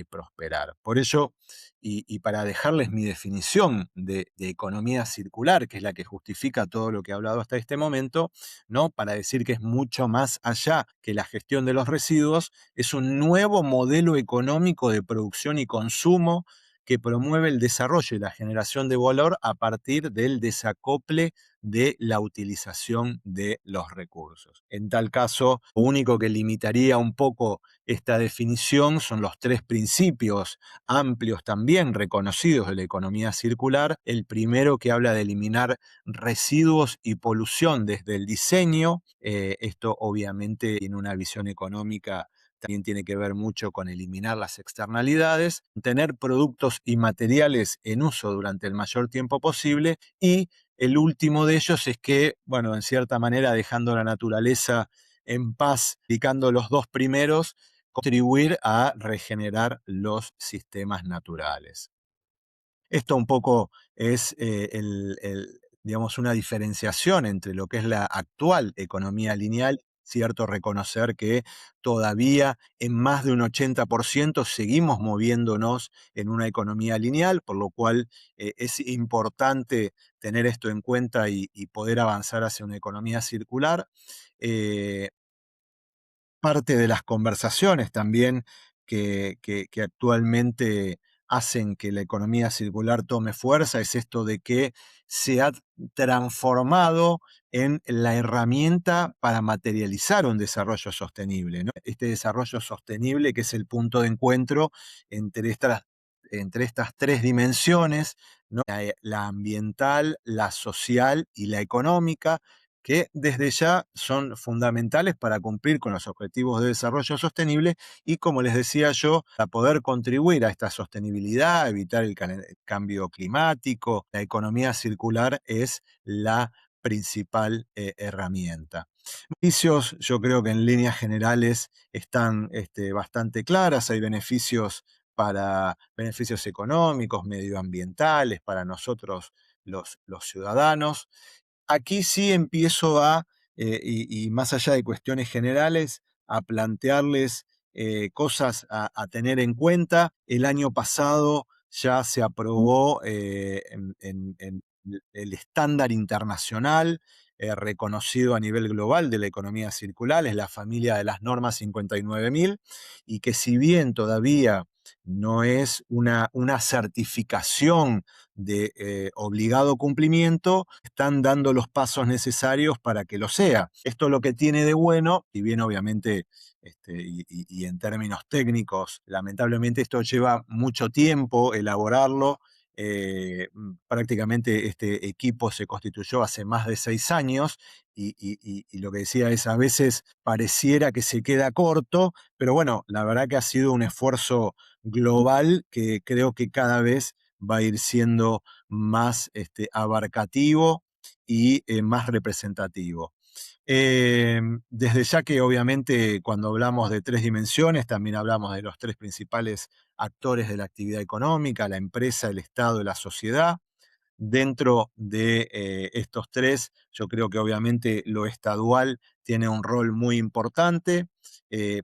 prosperar. Por ello, y para dejarles mi definición de economía circular, que es la que justifica todo lo que he hablado hasta este momento, ¿no? Para decir que es mucho más allá que la gestión de los residuos, es un nuevo modelo económico de producción y consumo que promueve el desarrollo y la generación de valor a partir del desacople de la utilización de los recursos. En tal caso, lo único que limitaría un poco esta definición son los tres principios amplios también reconocidos de la economía circular. El primero, que habla de eliminar residuos y polución desde el diseño. Esto obviamente tiene una visión económica, también tiene que ver mucho con eliminar las externalidades, tener productos y materiales en uso durante el mayor tiempo posible, y el último de ellos es que, bueno, en cierta manera, dejando la naturaleza en paz, indicando los dos primeros, contribuir a regenerar los sistemas naturales. Esto un poco es digamos, una diferenciación entre lo que es la actual economía lineal. Cierto reconocer que todavía en más de un 80% seguimos moviéndonos en una economía lineal, por lo cual es importante tener esto en cuenta y poder avanzar hacia una economía circular. Parte de las conversaciones también que actualmente hacen que la economía circular tome fuerza es esto de que se ha transformado en la herramienta para materializar un desarrollo sostenible, ¿no? Este desarrollo sostenible que es el punto de encuentro entre estas tres dimensiones, ¿no? La ambiental, la social y la económica, que desde ya son fundamentales para cumplir con los objetivos de desarrollo sostenible y, como les decía yo, para poder contribuir a esta sostenibilidad, evitar el cambio climático. La economía circular es la principal herramienta. Beneficios, yo creo que en líneas generales están bastante claras. Hay beneficios beneficios económicos, medioambientales, para nosotros los ciudadanos. Aquí sí empiezo y más allá de cuestiones generales, a plantearles cosas a tener en cuenta. El año pasado ya se aprobó en el estándar internacional reconocido a nivel global de la economía circular, es la familia de las normas 59.000, y que si bien todavía no es una certificación de obligado cumplimiento, están dando los pasos necesarios para que lo sea. Esto lo que tiene de bueno, y bien obviamente y en términos técnicos, lamentablemente esto lleva mucho tiempo elaborarlo. Prácticamente este equipo se constituyó hace más de 6 años y lo que decía es, a veces pareciera que se queda corto, pero bueno, la verdad que ha sido un esfuerzo global que creo que cada vez va a ir siendo más abarcativo y más representativo. Desde ya que obviamente cuando hablamos de tres dimensiones, también hablamos de los tres principales actores de la actividad económica: la empresa, el Estado y la sociedad. Dentro de estos tres, yo creo que obviamente lo estadual tiene un rol muy importante.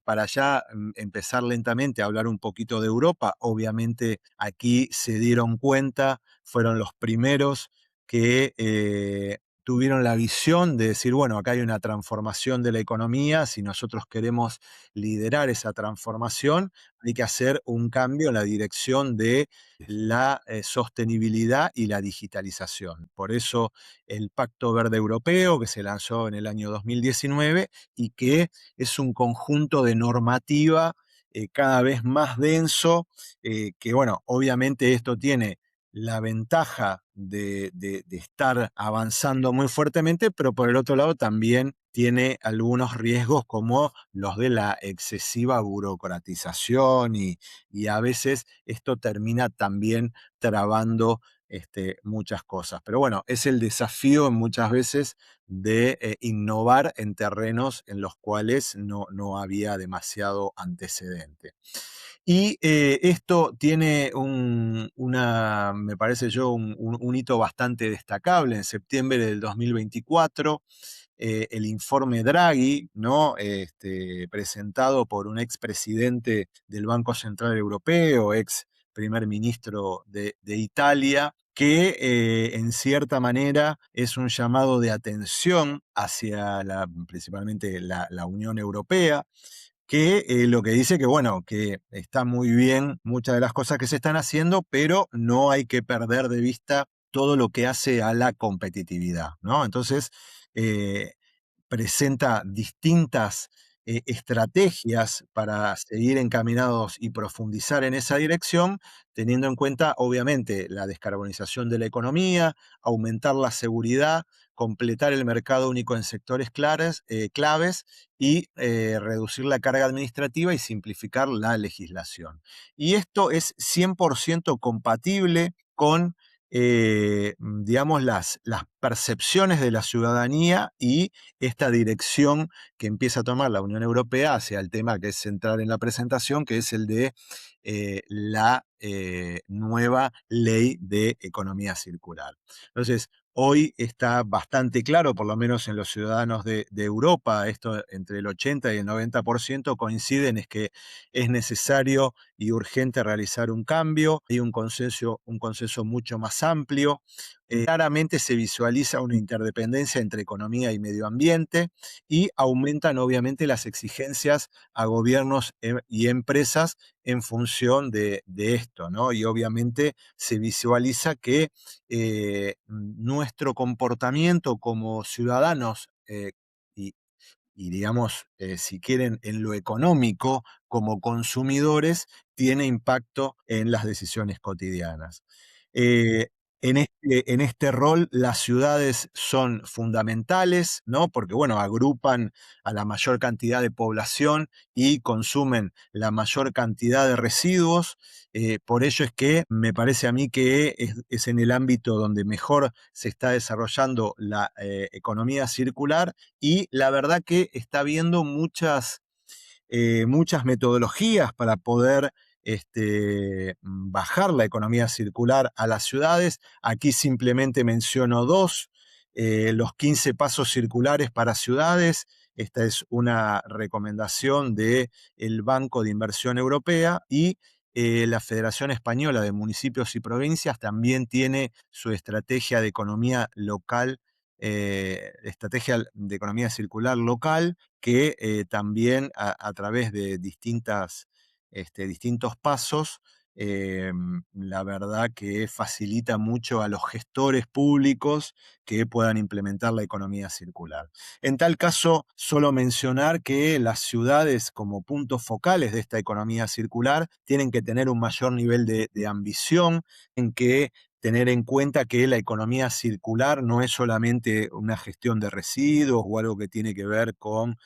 Para ya empezar lentamente a hablar un poquito de Europa, obviamente aquí se dieron cuenta, fueron los primeros que tuvieron la visión de decir, bueno, acá hay una transformación de la economía. Si nosotros queremos liderar esa transformación, hay que hacer un cambio en la dirección de la sostenibilidad y la digitalización. Por eso el Pacto Verde Europeo, que se lanzó en el año 2019 y que es un conjunto de normativa cada vez más denso, que bueno, obviamente esto tiene la ventaja de estar avanzando muy fuertemente, pero por el otro lado también tiene algunos riesgos como los de la excesiva burocratización y a veces esto termina también trabando muchas cosas. Pero bueno, es el desafío muchas veces de innovar en terrenos en los cuales no había demasiado antecedente. Y esto tiene me parece yo, un hito bastante destacable. En septiembre del 2024, el informe Draghi, ¿no? Presentado por un expresidente del Banco Central Europeo, ex primer ministro de Italia, que en cierta manera es un llamado de atención hacia principalmente la Unión Europea, que lo que dice que, bueno, que está muy bien muchas de las cosas que se están haciendo, pero no hay que perder de vista todo lo que hace a la competitividad, ¿no? Entonces, eh, presenta distintas estrategias para seguir encaminados y profundizar en esa dirección, teniendo en cuenta, obviamente, la descarbonización de la economía, aumentar la seguridad, completar el mercado único en sectores claves y reducir la carga administrativa y simplificar la legislación. Y esto es 100% compatible con digamos, las percepciones de la ciudadanía y esta dirección que empieza a tomar la Unión Europea hacia el tema que es central en la presentación, que es el de la nueva ley de economía circular. Entonces, hoy está bastante claro, por lo menos en los ciudadanos de Europa, esto entre el 80 y el 90% coinciden, es que es necesario y urgente realizar un cambio. Hay un consenso mucho más amplio. claramente se visualiza una interdependencia entre economía y medio ambiente y aumentan obviamente las exigencias a gobiernos y empresas en función de esto, ¿no? Y obviamente se visualiza que nuestro comportamiento como ciudadanos y, digamos, si quieren, en lo económico, como consumidores, tiene impacto en las decisiones cotidianas. Eh, en este rol, las ciudades son fundamentales, ¿no? Porque, bueno, agrupan a la mayor cantidad de población y consumen la mayor cantidad de residuos. Por ello es que me parece a mí que es en el ámbito donde mejor se está desarrollando la economía circular y la verdad que está habiendo muchas metodologías para poder bajar la economía circular a las ciudades. Aquí simplemente menciono dos, los 15 pasos circulares para ciudades. Esta es una recomendación del Banco de Inversión Europea y la Federación Española de Municipios y Provincias también tiene su estrategia de economía local, estrategia de economía circular local, que también a través de distintos pasos, la verdad que facilita mucho a los gestores públicos que puedan implementar la economía circular. En tal caso, solo mencionar que las ciudades como puntos focales de esta economía circular tienen que tener un mayor nivel de ambición, en que tener en cuenta que la economía circular no es solamente una gestión de residuos o algo que tiene que ver con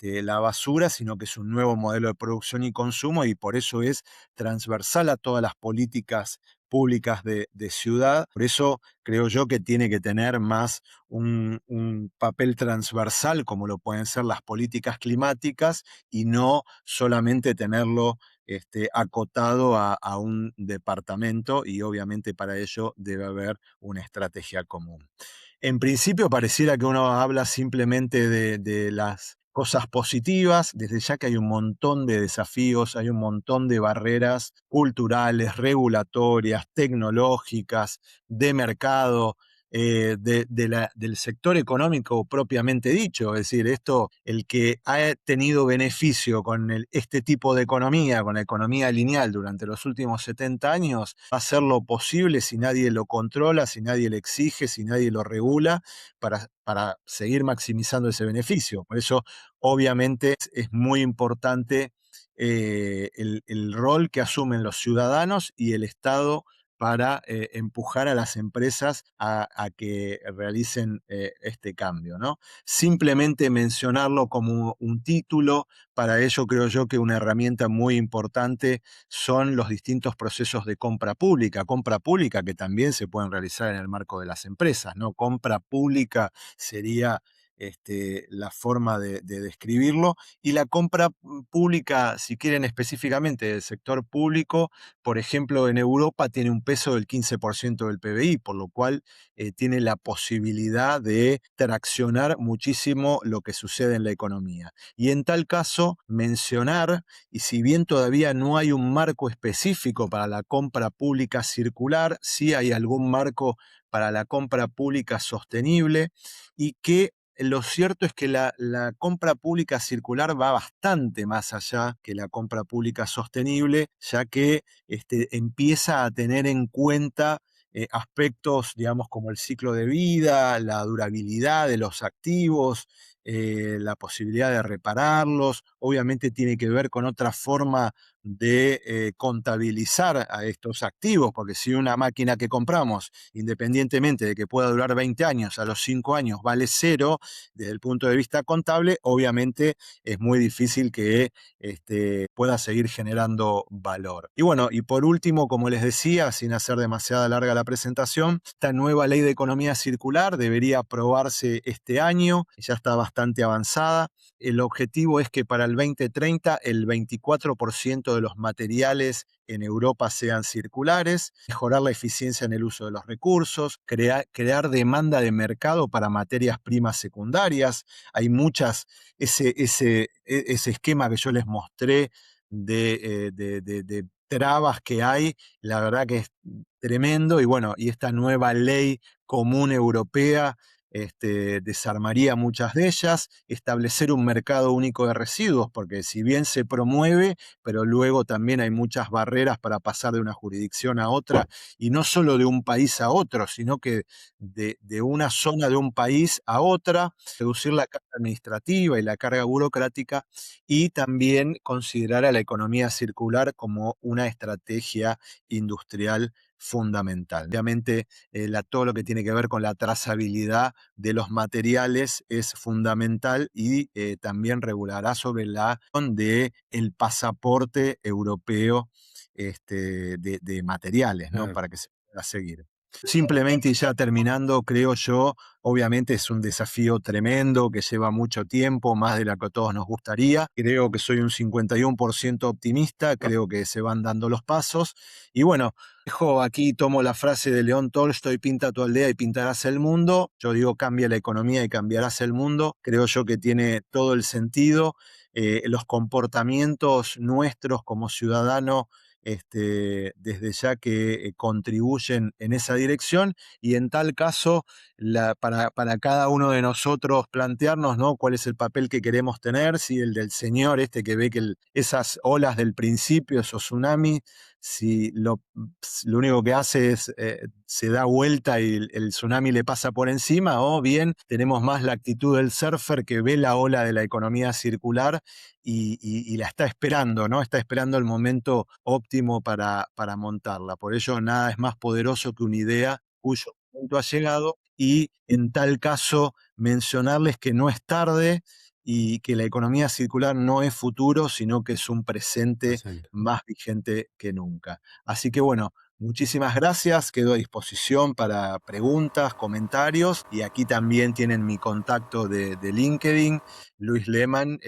la basura, sino que es un nuevo modelo de producción y consumo y por eso es transversal a todas las políticas públicas de ciudad. Por eso creo yo que tiene que tener más un papel transversal, como lo pueden ser las políticas climáticas, y no solamente tenerlo acotado a un departamento, y obviamente para ello debe haber una estrategia común. En principio pareciera que uno habla simplemente de las cosas positivas, desde ya que hay un montón de desafíos, hay un montón de barreras culturales, regulatorias, tecnológicas, de mercado, del sector económico propiamente dicho. Es decir, el que ha tenido beneficio con este tipo de economía, con la economía lineal durante los últimos 70 años, va a hacer lo posible si nadie lo controla, si nadie le exige, si nadie lo regula, para seguir maximizando ese beneficio. Por eso, obviamente, es muy importante el rol que asumen los ciudadanos y el Estado para empujar a las empresas a que realicen este cambio, ¿no? Simplemente mencionarlo como un título, para ello creo yo que una herramienta muy importante son los distintos procesos de compra pública que también se pueden realizar en el marco de las empresas, ¿no? Compra pública sería la forma de describirlo, y la compra pública, si quieren específicamente del sector público, por ejemplo, en Europa tiene un peso del 15% del PBI, por lo cual tiene la posibilidad de traccionar muchísimo lo que sucede en la economía. Y en tal caso, mencionar, y si bien todavía no hay un marco específico para la compra pública circular, sí hay algún marco para la compra pública sostenible, y que lo cierto es que la compra pública circular va bastante más allá que la compra pública sostenible, ya que empieza a tener en cuenta aspectos, digamos, como el ciclo de vida, la durabilidad de los activos, la posibilidad de repararlos. Obviamente tiene que ver con otra forma de contabilizar a estos activos, porque si una máquina que compramos, independientemente de que pueda durar 20 años, a los 5 años vale cero, desde el punto de vista contable, obviamente es muy difícil que pueda seguir generando valor. Y bueno, y por último, como les decía, sin hacer demasiada larga la presentación, esta nueva ley de economía circular debería aprobarse este año, ya está bastante avanzada. El objetivo es que para el 2030 el 24% de los materiales en Europa sean circulares, mejorar la eficiencia en el uso de los recursos, crear demanda de mercado para materias primas secundarias. Hay muchas, ese esquema que yo les mostré de trabas que hay, la verdad que es tremendo. Y bueno, y esta nueva ley común europea desarmaría muchas de ellas, establecer un mercado único de residuos, porque si bien se promueve, pero luego también hay muchas barreras para pasar de una jurisdicción a otra, y no solo de un país a otro, sino que de una zona de un país a otra, reducir la carga administrativa y la carga burocrática, y también considerar a la economía circular como una estrategia industrial fundamental. Obviamente, todo lo que tiene que ver con la trazabilidad de los materiales es fundamental, y también regulará sobre la de el pasaporte europeo de materiales, ¿no? Claro. Para que se pueda seguir. Simplemente, y ya terminando, creo yo, obviamente es un desafío tremendo que lleva mucho tiempo, más de lo que a todos nos gustaría. Creo que soy un 51% optimista, creo que se van dando los pasos. Y bueno, aquí tomo la frase de León Tolstoy: pinta tu aldea y pintarás el mundo. Yo digo, cambia la economía y cambiarás el mundo. Creo yo que tiene todo el sentido. Los comportamientos nuestros como ciudadanos, desde ya que contribuyen en esa dirección, y en tal caso, para cada uno de nosotros plantearnos, ¿no?, cuál es el papel que queremos tener, si el del señor que ve que esas olas del principio, esos tsunamis, si lo único que hace es se da vuelta y el tsunami le pasa por encima, o bien tenemos más la actitud del surfer que ve la ola de la economía circular y la está esperando, ¿no? Está esperando el momento óptimo para montarla. Por ello, nada es más poderoso que una idea cuyo momento ha llegado, y en tal caso mencionarles que no es tarde y que la economía circular no es futuro, sino que es un presente más vigente que nunca. Así que bueno, muchísimas gracias, quedo a disposición para preguntas, comentarios, y aquí también tienen mi contacto de LinkedIn, Luis Lehmann,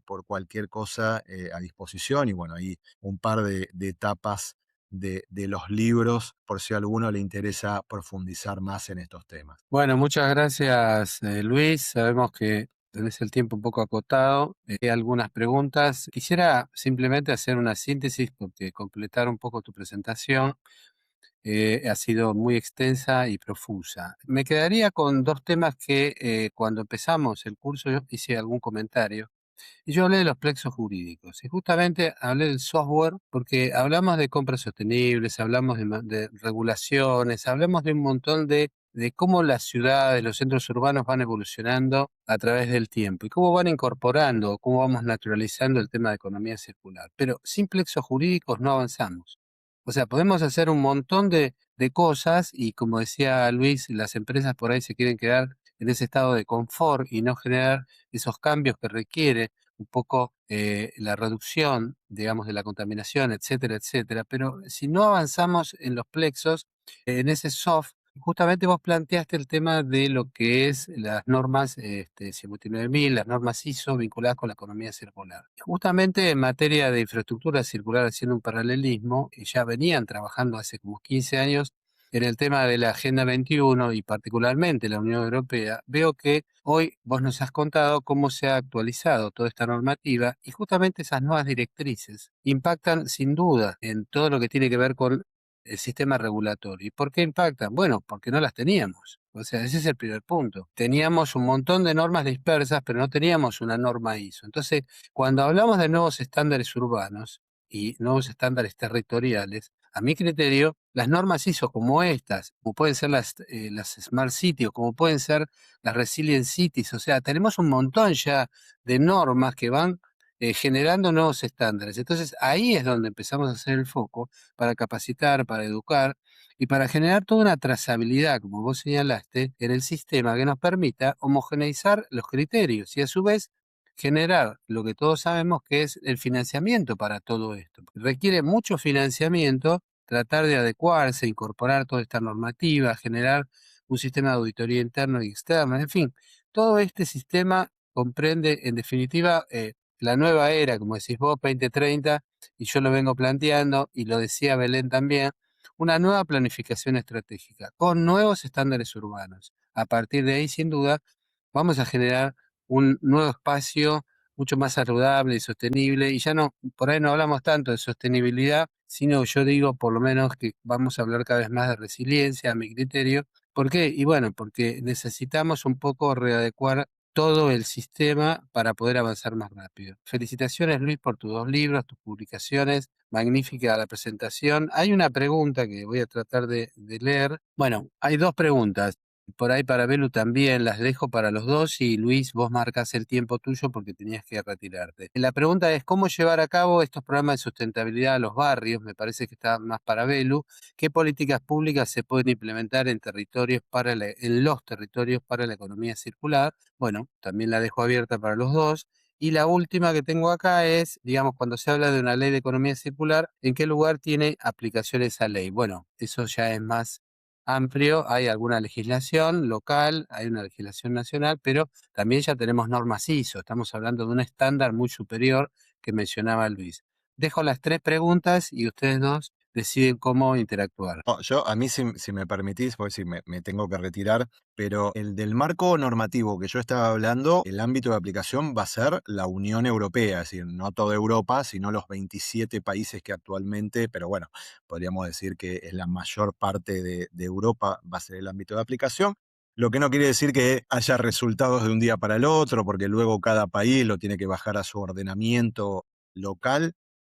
por cualquier cosa a disposición, y bueno, ahí un par de etapas de los libros, por si a alguno le interesa profundizar más en estos temas. Bueno, muchas gracias, Luis. Sabemos que tenés el tiempo un poco acotado. Hay algunas preguntas. Quisiera simplemente hacer una síntesis porque completar un poco tu presentación ha sido muy extensa y profusa. Me quedaría con dos temas que cuando empezamos el curso yo hice algún comentario. Y yo hablé de los plexos jurídicos y justamente hablé del software porque hablamos de compras sostenibles, hablamos de regulaciones, hablamos de un montón de cómo las ciudades, los centros urbanos van evolucionando a través del tiempo y cómo van incorporando, cómo vamos naturalizando el tema de economía circular. Pero sin plexos jurídicos no avanzamos. O sea, podemos hacer un montón de cosas y como decía Luis, las empresas por ahí se quieren quedar en ese estado de confort y no generar esos cambios que requiere un poco la reducción, digamos, de la contaminación, etcétera, etcétera. Pero si no avanzamos en los plexos, en ese soft, justamente vos planteaste el tema de lo que es las normas 59000, las normas ISO vinculadas con la economía circular. Justamente en materia de infraestructura circular, haciendo un paralelismo, y ya venían trabajando hace como 15 años en el tema de la Agenda 21 y particularmente la Unión Europea, veo que hoy vos nos has contado cómo se ha actualizado toda esta normativa y justamente esas nuevas directrices impactan sin duda en todo lo que tiene que ver con el sistema regulatorio. ¿Y por qué impactan? Bueno, porque no las teníamos. O sea, ese es el primer punto. Teníamos un montón de normas dispersas, pero no teníamos una norma ISO. Entonces, cuando hablamos de nuevos estándares urbanos y nuevos estándares territoriales, a mi criterio, las normas ISO como estas, como pueden ser las Smart Cities o como pueden ser las Resilient Cities, o sea, tenemos un montón ya de normas que van generando nuevos estándares. Entonces, ahí es donde empezamos a hacer el foco para capacitar, para educar y para generar toda una trazabilidad, como vos señalaste, en el sistema que nos permita homogeneizar los criterios y a su vez generar lo que todos sabemos que es el financiamiento para todo esto. Requiere mucho financiamiento tratar de adecuarse, incorporar toda esta normativa, generar un sistema de auditoría interno y externo, en fin, todo este sistema comprende en definitiva la nueva era, como decís vos, 2030, y yo lo vengo planteando, y lo decía Belén también, una nueva planificación estratégica con nuevos estándares urbanos. A partir de ahí, sin duda, vamos a generar un nuevo espacio, mucho más saludable y sostenible. Y ya no, por ahí no hablamos tanto de sostenibilidad, sino yo digo por lo menos que vamos a hablar cada vez más de resiliencia, a mi criterio. ¿Por qué? Y bueno, porque necesitamos un poco readecuar todo el sistema para poder avanzar más rápido. Felicitaciones, Luis, por tus 2 libros, tus publicaciones. Magnífica la presentación. Hay una pregunta que voy a tratar de leer. Bueno, hay 2 preguntas. Por ahí para Belu también, las dejo para los dos y Luis, vos marcas el tiempo tuyo porque tenías que retirarte. La pregunta es cómo llevar a cabo estos programas de sustentabilidad a los barrios, me parece que está más para Belu. ¿Qué políticas públicas se pueden implementar en en los territorios para la economía circular? Bueno, también la dejo abierta para los dos. Y la última que tengo acá es, digamos, cuando se habla de una ley de economía circular, ¿en qué lugar tiene aplicación esa ley? Bueno, eso ya es más amplio, hay alguna legislación local, hay una legislación nacional, pero también ya tenemos normas ISO, estamos hablando de un estándar muy superior que mencionaba Luis. Dejo las 3 preguntas y ustedes dos deciden cómo interactuar. No, yo, a mí, si me permitís, porque si me tengo que retirar, pero el del marco normativo que yo estaba hablando, el ámbito de aplicación va a ser la Unión Europea, es decir, no toda Europa, sino los 27 países que actualmente, pero bueno, podríamos decir que es la mayor parte de Europa va a ser el ámbito de aplicación. Lo que no quiere decir que haya resultados de un día para el otro, porque luego cada país lo tiene que bajar a su ordenamiento local.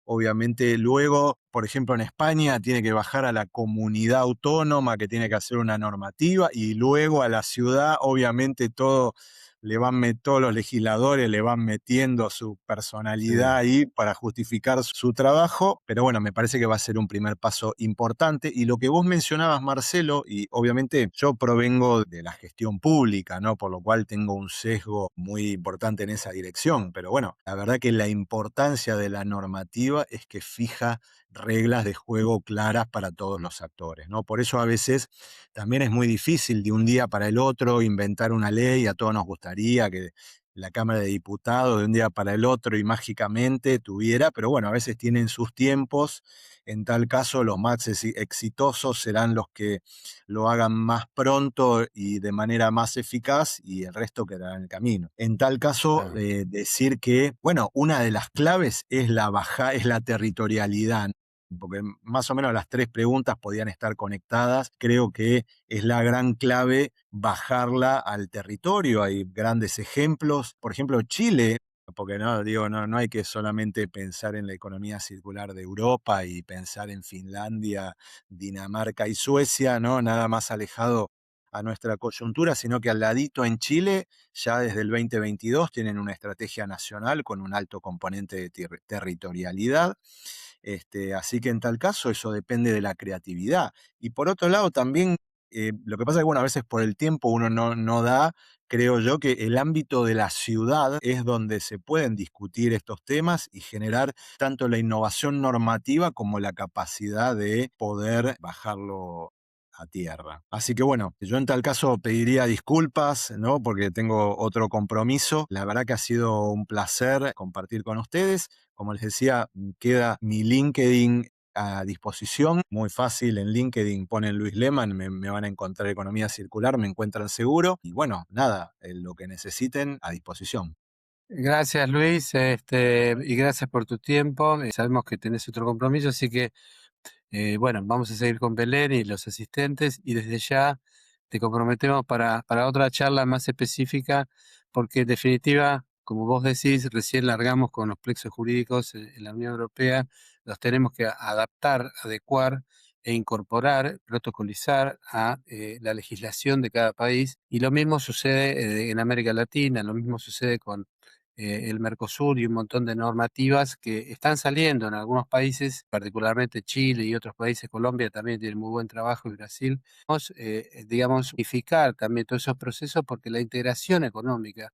Obviamente, luego, por ejemplo, en España tiene que bajar a la comunidad autónoma que tiene que hacer una normativa y luego a la ciudad, obviamente, todos los legisladores le van metiendo su personalidad Sí. ahí para justificar su trabajo, pero bueno, me parece que va a ser un primer paso importante. Y lo que vos mencionabas, Marcelo, y obviamente yo provengo de la gestión pública, ¿no? Por lo cual tengo un sesgo muy importante en esa dirección, pero bueno, la verdad que la importancia de la normativa es que fija reglas de juego claras para todos los actores, ¿no? Por eso a veces también es muy difícil de un día para el otro inventar una ley. A todos nos gustaría que la Cámara de Diputados de un día para el otro y mágicamente tuviera, pero bueno, a veces tienen sus tiempos. En tal caso, los más exitosos serán los que lo hagan más pronto y de manera más eficaz, y el resto quedará en el camino. En tal caso, Ah, decir que, bueno, una de las claves es es la territorialidad, porque más o menos las 3 preguntas podían estar conectadas. Creo que es la gran clave bajarla al territorio. Hay grandes ejemplos. Por ejemplo, Chile, porque no, digo, no hay que solamente pensar en la economía circular de Europa y pensar en Finlandia, Dinamarca y Suecia, ¿no? Nada más alejado a nuestra coyuntura, sino que al ladito en Chile, ya desde el 2022 tienen una estrategia nacional con un alto componente de territorialidad. Así que en tal caso eso depende de la creatividad. Y por otro lado también, lo que pasa es que bueno, a veces por el tiempo uno no da, creo yo que el ámbito de la ciudad es donde se pueden discutir estos temas y generar tanto la innovación normativa como la capacidad de poder bajarlo a tierra. Así que bueno, yo en tal caso pediría disculpas, ¿no? Porque tengo otro compromiso. La verdad que ha sido un placer compartir con ustedes. Como les decía, queda mi LinkedIn a disposición, muy fácil. En LinkedIn ponen Luis Leman, me van a encontrar Economía Circular, me encuentran seguro. Y bueno, nada, lo que necesiten a disposición. gracias Luis, y gracias por tu tiempo. Sabemos que tenés otro compromiso, así que bueno, vamos a seguir con Belén y los asistentes y desde ya te comprometemos para otra charla más específica, porque en definitiva, como vos decís, recién largamos con los plexos jurídicos en la Unión Europea, los tenemos que adaptar, adecuar e incorporar, protocolizar a la legislación de cada país. Y lo mismo sucede en América Latina, lo mismo sucede con el Mercosur y un montón de normativas que están saliendo en algunos países, particularmente Chile y otros países, Colombia también tiene muy buen trabajo y Brasil. Vamos, digamos, unificar también todos esos procesos porque la integración económica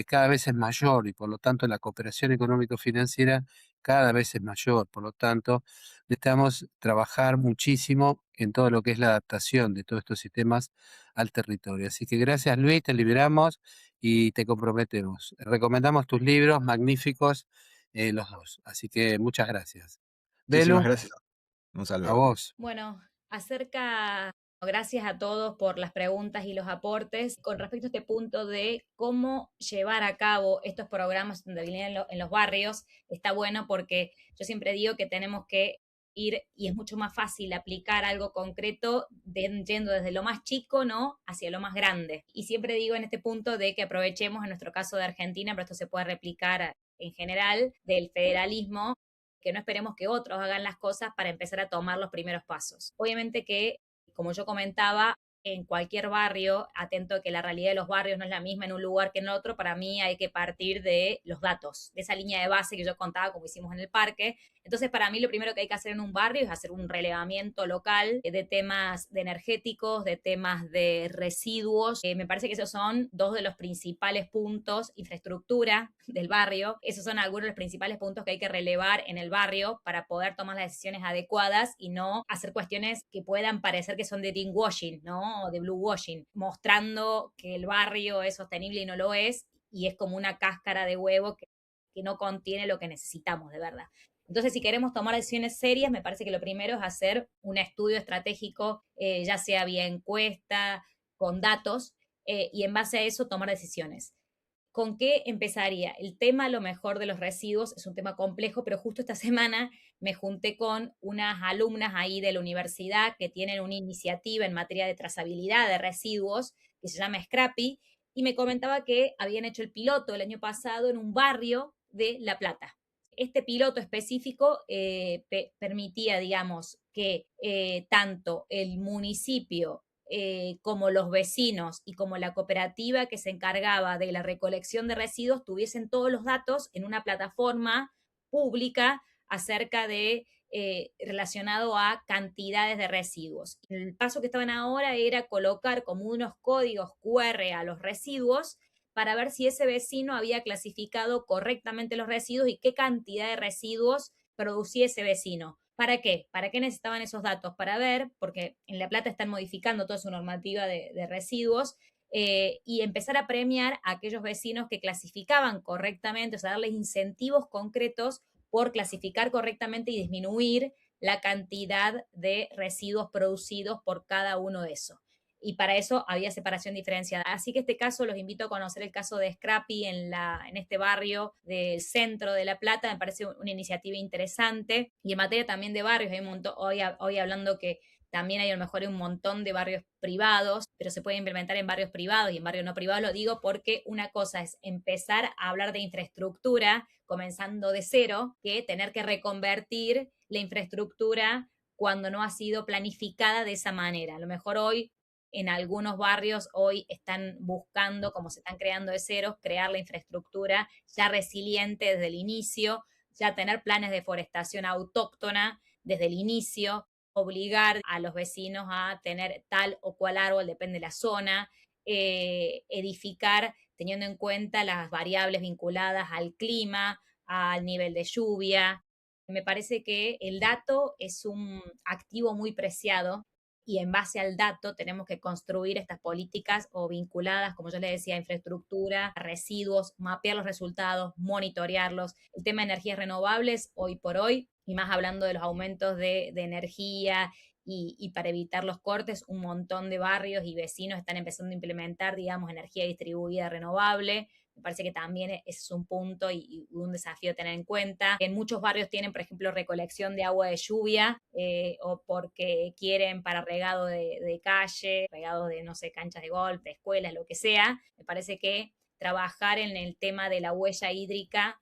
cada vez es mayor y por lo tanto la cooperación económico-financiera cada vez es mayor. Por lo tanto, necesitamos trabajar muchísimo en todo lo que es la adaptación de todos estos sistemas al territorio. Así que gracias Luis, te liberamos y te comprometemos. Recomendamos tus libros, magníficos los dos. Así que muchas gracias. Muchísimas Belu, gracias. Un a saludo. vos. Bueno, acerca Gracias a todos por las preguntas y los aportes. Con respecto a este punto de cómo llevar a cabo estos programas donde vienen en los barrios, está bueno porque yo siempre digo que tenemos que ir y es mucho más fácil aplicar algo concreto yendo desde lo más chico, ¿no? Hacia lo más grande. Y siempre digo en este punto de que aprovechemos en nuestro caso de Argentina, pero esto se puede replicar en general, del federalismo, que no esperemos que otros hagan las cosas para empezar a tomar los primeros pasos. Obviamente que, como yo comentaba, en cualquier barrio, atento a que la realidad de los barrios no es la misma en un lugar que en otro, para mí hay que partir de los datos, de esa línea de base que yo contaba como hicimos en el parque. Entonces, para mí lo primero que hay que hacer en un barrio es hacer un relevamiento local de temas de energéticos, de temas de residuos. Me parece que esos son dos de los principales puntos, infraestructura del barrio. Esos son algunos de los principales puntos que hay que relevar en el barrio para poder tomar las decisiones adecuadas y no hacer cuestiones que puedan parecer que son de greenwashing, ¿no? O de bluewashing, mostrando que el barrio es sostenible y no lo es, y es como una cáscara de huevo que no contiene lo que necesitamos de verdad. Entonces, si queremos tomar decisiones serias, me parece que lo primero es hacer un estudio estratégico, ya sea vía encuesta, con datos, y en base a eso tomar decisiones. ¿Con qué empezaría? El tema, a lo mejor, de los residuos es un tema complejo, pero justo esta semana me junté con unas alumnas ahí de la universidad que tienen una iniciativa en materia de trazabilidad de residuos que se llama Scrappy, y me comentaba que habían hecho el piloto el año pasado en un barrio de La Plata. Este piloto específico permitía, digamos, que tanto el municipio como los vecinos y como la cooperativa que se encargaba de la recolección de residuos tuviesen todos los datos en una plataforma pública acerca de relacionado a cantidades de residuos. El paso que estaban ahora era colocar como unos códigos QR a los residuos para ver si ese vecino había clasificado correctamente los residuos y qué cantidad de residuos producía ese vecino. ¿Para qué? ¿Para qué necesitaban esos datos? Para ver, porque en La Plata están modificando toda su normativa de residuos, y empezar a premiar a aquellos vecinos que clasificaban correctamente, o sea, darles incentivos concretos por clasificar correctamente y disminuir la cantidad de residuos producidos por cada uno de esos. Y para eso había separación diferenciada. Así que este caso los invito a conocer el caso de Scrappy en este barrio del centro de La Plata. Me parece una iniciativa interesante. Y en materia también de barrios, hay un montón, hoy hablando que también hay a lo mejor un montón de barrios privados, pero se puede implementar en barrios privados y en barrios no privados. Lo digo porque una cosa es empezar a hablar de infraestructura comenzando de cero, que tener que reconvertir la infraestructura cuando no ha sido planificada de esa manera. A lo mejor hoy en algunos barrios hoy están buscando, como se están creando de ceros, crear la infraestructura ya resiliente desde el inicio, ya tener planes de forestación autóctona desde el inicio, obligar a los vecinos a tener tal o cual árbol, depende de la zona, edificar teniendo en cuenta las variables vinculadas al clima, al nivel de lluvia. Me parece que el dato es un activo muy preciado y en base al dato tenemos que construir estas políticas o vinculadas, como yo les decía, a infraestructura, a residuos, mapear los resultados, monitorearlos. El tema de energías renovables, hoy por hoy, y más hablando de los aumentos de energía y para evitar los cortes, un montón de barrios y vecinos están empezando a implementar, digamos, energía distribuida renovable. Me parece que también ese es un punto y un desafío a tener en cuenta. En muchos barrios tienen, por ejemplo, recolección de agua de lluvia, o porque quieren para regado de calle, regado de, no sé, canchas de golf, de escuelas, lo que sea. Me parece que trabajar en el tema de la huella hídrica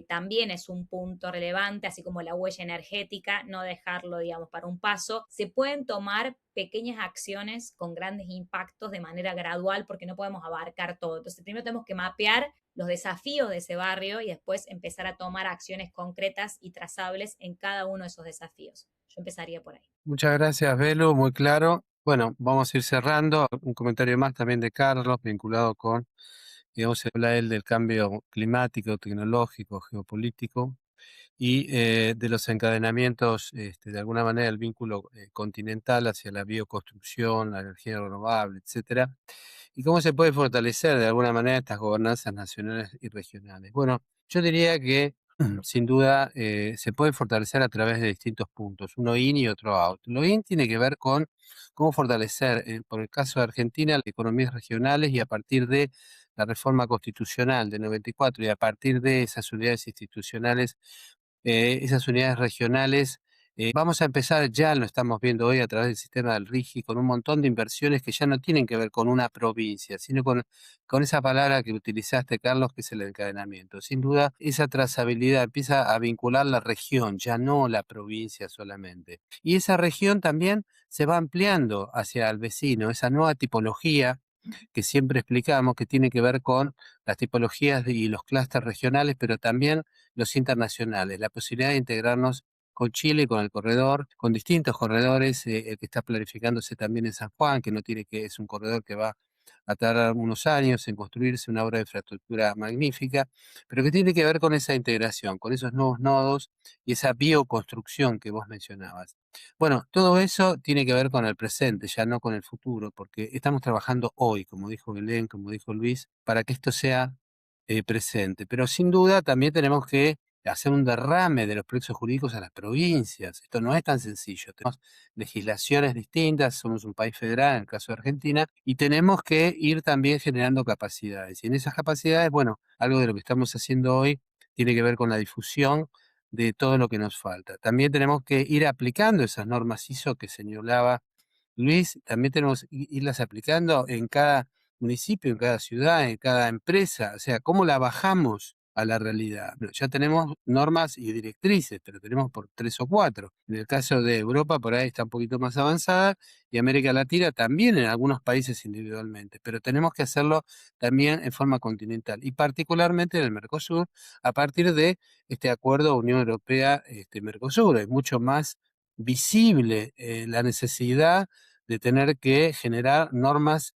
también es un punto relevante, así como la huella energética, no dejarlo, digamos, para un paso. Se pueden tomar pequeñas acciones con grandes impactos de manera gradual porque no podemos abarcar todo. Entonces, primero tenemos que mapear los desafíos de ese barrio y después empezar a tomar acciones concretas y trazables en cada uno de esos desafíos. Yo empezaría por ahí. Muchas gracias, Belu, muy claro. Bueno, vamos a ir cerrando. Un comentario más también de Carlos, vinculado con, digamos, se habla él del cambio climático, tecnológico, geopolítico y de los encadenamientos, de alguna manera, el vínculo continental hacia la bioconstrucción, la energía renovable, etcétera, y cómo se puede fortalecer de alguna manera estas gobernanzas nacionales y regionales. Bueno, yo diría que sin duda, se puede fortalecer a través de distintos puntos, uno in y otro out. Lo in tiene que ver con cómo fortalecer, por el caso de Argentina, las economías regionales y a partir de la reforma constitucional de 94 y a partir de esas unidades institucionales, esas unidades regionales, vamos a empezar, ya lo estamos viendo hoy a través del sistema del RIGI, con un montón de inversiones que ya no tienen que ver con una provincia, sino con esa palabra que utilizaste, Carlos, que es el encadenamiento. Sin duda, esa trazabilidad empieza a vincular la región, ya no la provincia solamente. Y esa región también se va ampliando hacia el vecino, esa nueva tipología que siempre explicamos, que tiene que ver con las tipologías y los clústeres regionales, pero también los internacionales, la posibilidad de integrarnos con Chile, con el corredor, con distintos corredores, el que está planificándose también en San Juan, que no tiene que, es un corredor que va a tardar unos años en construirse, una obra de infraestructura magnífica, pero que tiene que ver con esa integración, con esos nuevos nodos y esa bioconstrucción que vos mencionabas. Bueno, todo eso tiene que ver con el presente, ya no con el futuro, porque estamos trabajando hoy, como dijo Belén, como dijo Luis, para que esto sea presente. Pero sin duda también tenemos que hacer un derrame de los proyectos jurídicos a las provincias. Esto no es tan sencillo. Tenemos legislaciones distintas, somos un país federal, en el caso de Argentina, y tenemos que ir también generando capacidades. Y en esas capacidades, bueno, algo de lo que estamos haciendo hoy tiene que ver con la difusión de todo lo que nos falta. También tenemos que ir aplicando esas normas ISO que señalaba Luis, también tenemos que irlas aplicando en cada municipio, en cada ciudad, en cada empresa, o sea, ¿cómo la bajamos a la realidad? Bueno, ya tenemos normas y directrices, pero tenemos por 3 o 4. En el caso de Europa, por ahí está un poquito más avanzada, y América Latina también en algunos países individualmente, pero tenemos que hacerlo también en forma continental, y particularmente en el Mercosur, a partir de este acuerdo Unión Europea-Mercosur. Es mucho más visible la necesidad de tener que generar normas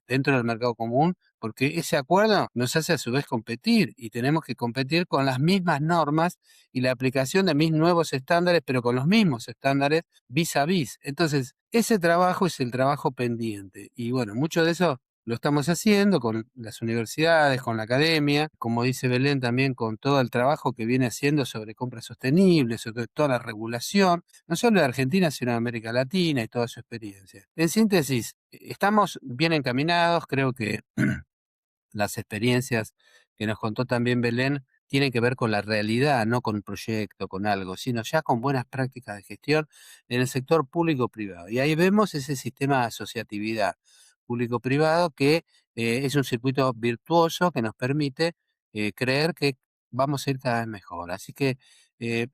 dentro del mercado común, porque ese acuerdo nos hace a su vez competir y tenemos que competir con las mismas normas y la aplicación de mis nuevos estándares, pero con los mismos estándares vis a vis. Entonces, ese trabajo es el trabajo pendiente y bueno, mucho de eso lo estamos haciendo con las universidades, con la academia, como dice Belén también, con todo el trabajo que viene haciendo sobre compras sostenibles, sobre toda la regulación, no solo de Argentina, sino de América Latina y toda su experiencia. En síntesis, estamos bien encaminados, creo que las experiencias que nos contó también Belén tienen que ver con la realidad, no con un proyecto, con algo, sino ya con buenas prácticas de gestión en el sector público-privado. Y ahí vemos ese sistema de asociatividad público-privado que es un circuito virtuoso que nos permite creer que vamos a ir cada vez mejor. Así que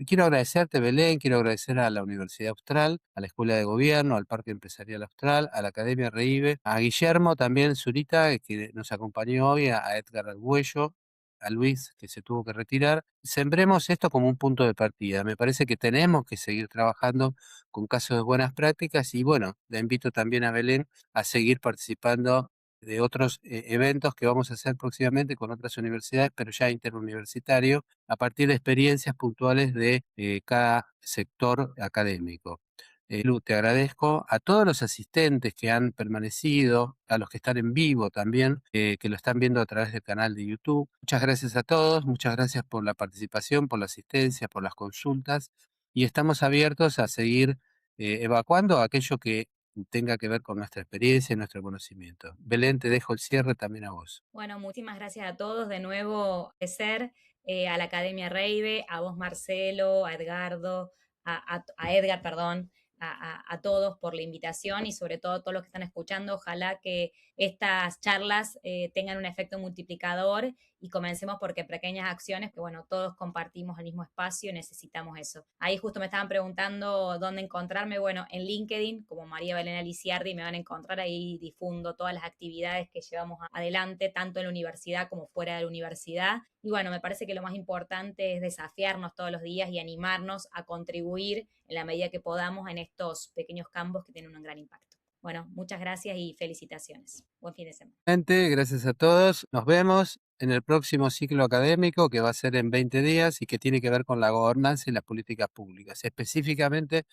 quiero agradecerte, Belén, quiero agradecer a la Universidad Austral, a la Escuela de Gobierno, al Parque Empresarial Austral, a la Academia REIVE, a Guillermo también Zurita, que nos acompañó hoy, a Edgar Arguello, a Luis, que se tuvo que retirar. Sembremos esto como un punto de partida. Me parece que tenemos que seguir trabajando con casos de buenas prácticas y bueno, le invito también a Belén a seguir participando de otros eventos que vamos a hacer próximamente con otras universidades, pero ya interuniversitario, a partir de experiencias puntuales de cada sector académico. Lu, te agradezco a todos los asistentes que han permanecido, a los que están en vivo también, que lo están viendo a través del canal de YouTube. Muchas gracias a todos, muchas gracias por la participación, por la asistencia, por las consultas, y estamos abiertos a seguir evacuando aquello que tenga que ver con nuestra experiencia y nuestro conocimiento. Belén, te dejo el cierre también a vos. Bueno, muchísimas gracias a todos. De nuevo, agradecer a la Academia Reive, a vos, Marcelo, a Edgardo, a Edgar, perdón, a todos por la invitación y sobre todo a todos los que están escuchando. Ojalá que estas charlas tengan un efecto multiplicador y comencemos porque pequeñas acciones, que bueno, todos compartimos el mismo espacio, necesitamos eso. Ahí justo me estaban preguntando dónde encontrarme. Bueno, en LinkedIn, como María Belén Aliciardi, me van a encontrar. Ahí difundo todas las actividades que llevamos adelante, tanto en la universidad como fuera de la universidad. Y bueno, me parece que lo más importante es desafiarnos todos los días y animarnos a contribuir en la medida que podamos en estos pequeños campos que tienen un gran impacto. Bueno, muchas gracias y felicitaciones. Buen fin de semana. Gracias a todos. Nos vemos en el próximo ciclo académico que va a ser en 20 días y que tiene que ver con la gobernanza y las políticas públicas. Específicamente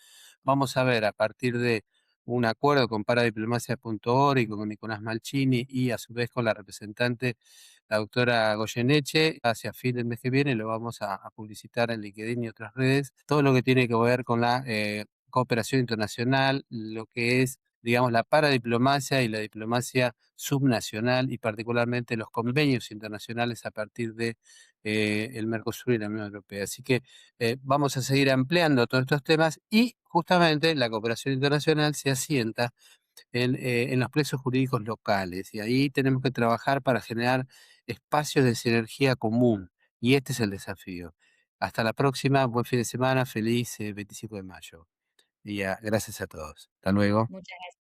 vamos a ver a partir de un acuerdo con paradiplomacia.org y con Nicolás Malchini y a su vez con la representante, la doctora Goyeneche. Hacia fin del mes que viene lo vamos a publicitar en LinkedIn y otras redes. Todo lo que tiene que ver con la cooperación internacional, lo que es, digamos, la paradiplomacia y la diplomacia subnacional y particularmente los convenios internacionales a partir de el Mercosur y la Unión Europea. Así que vamos a seguir ampliando todos estos temas y justamente la cooperación internacional se asienta en los plexos jurídicos locales y ahí tenemos que trabajar para generar espacios de sinergia común y este es el desafío. Hasta la próxima, buen fin de semana, feliz 25 de mayo y gracias a todos. Hasta luego. Muchas gracias.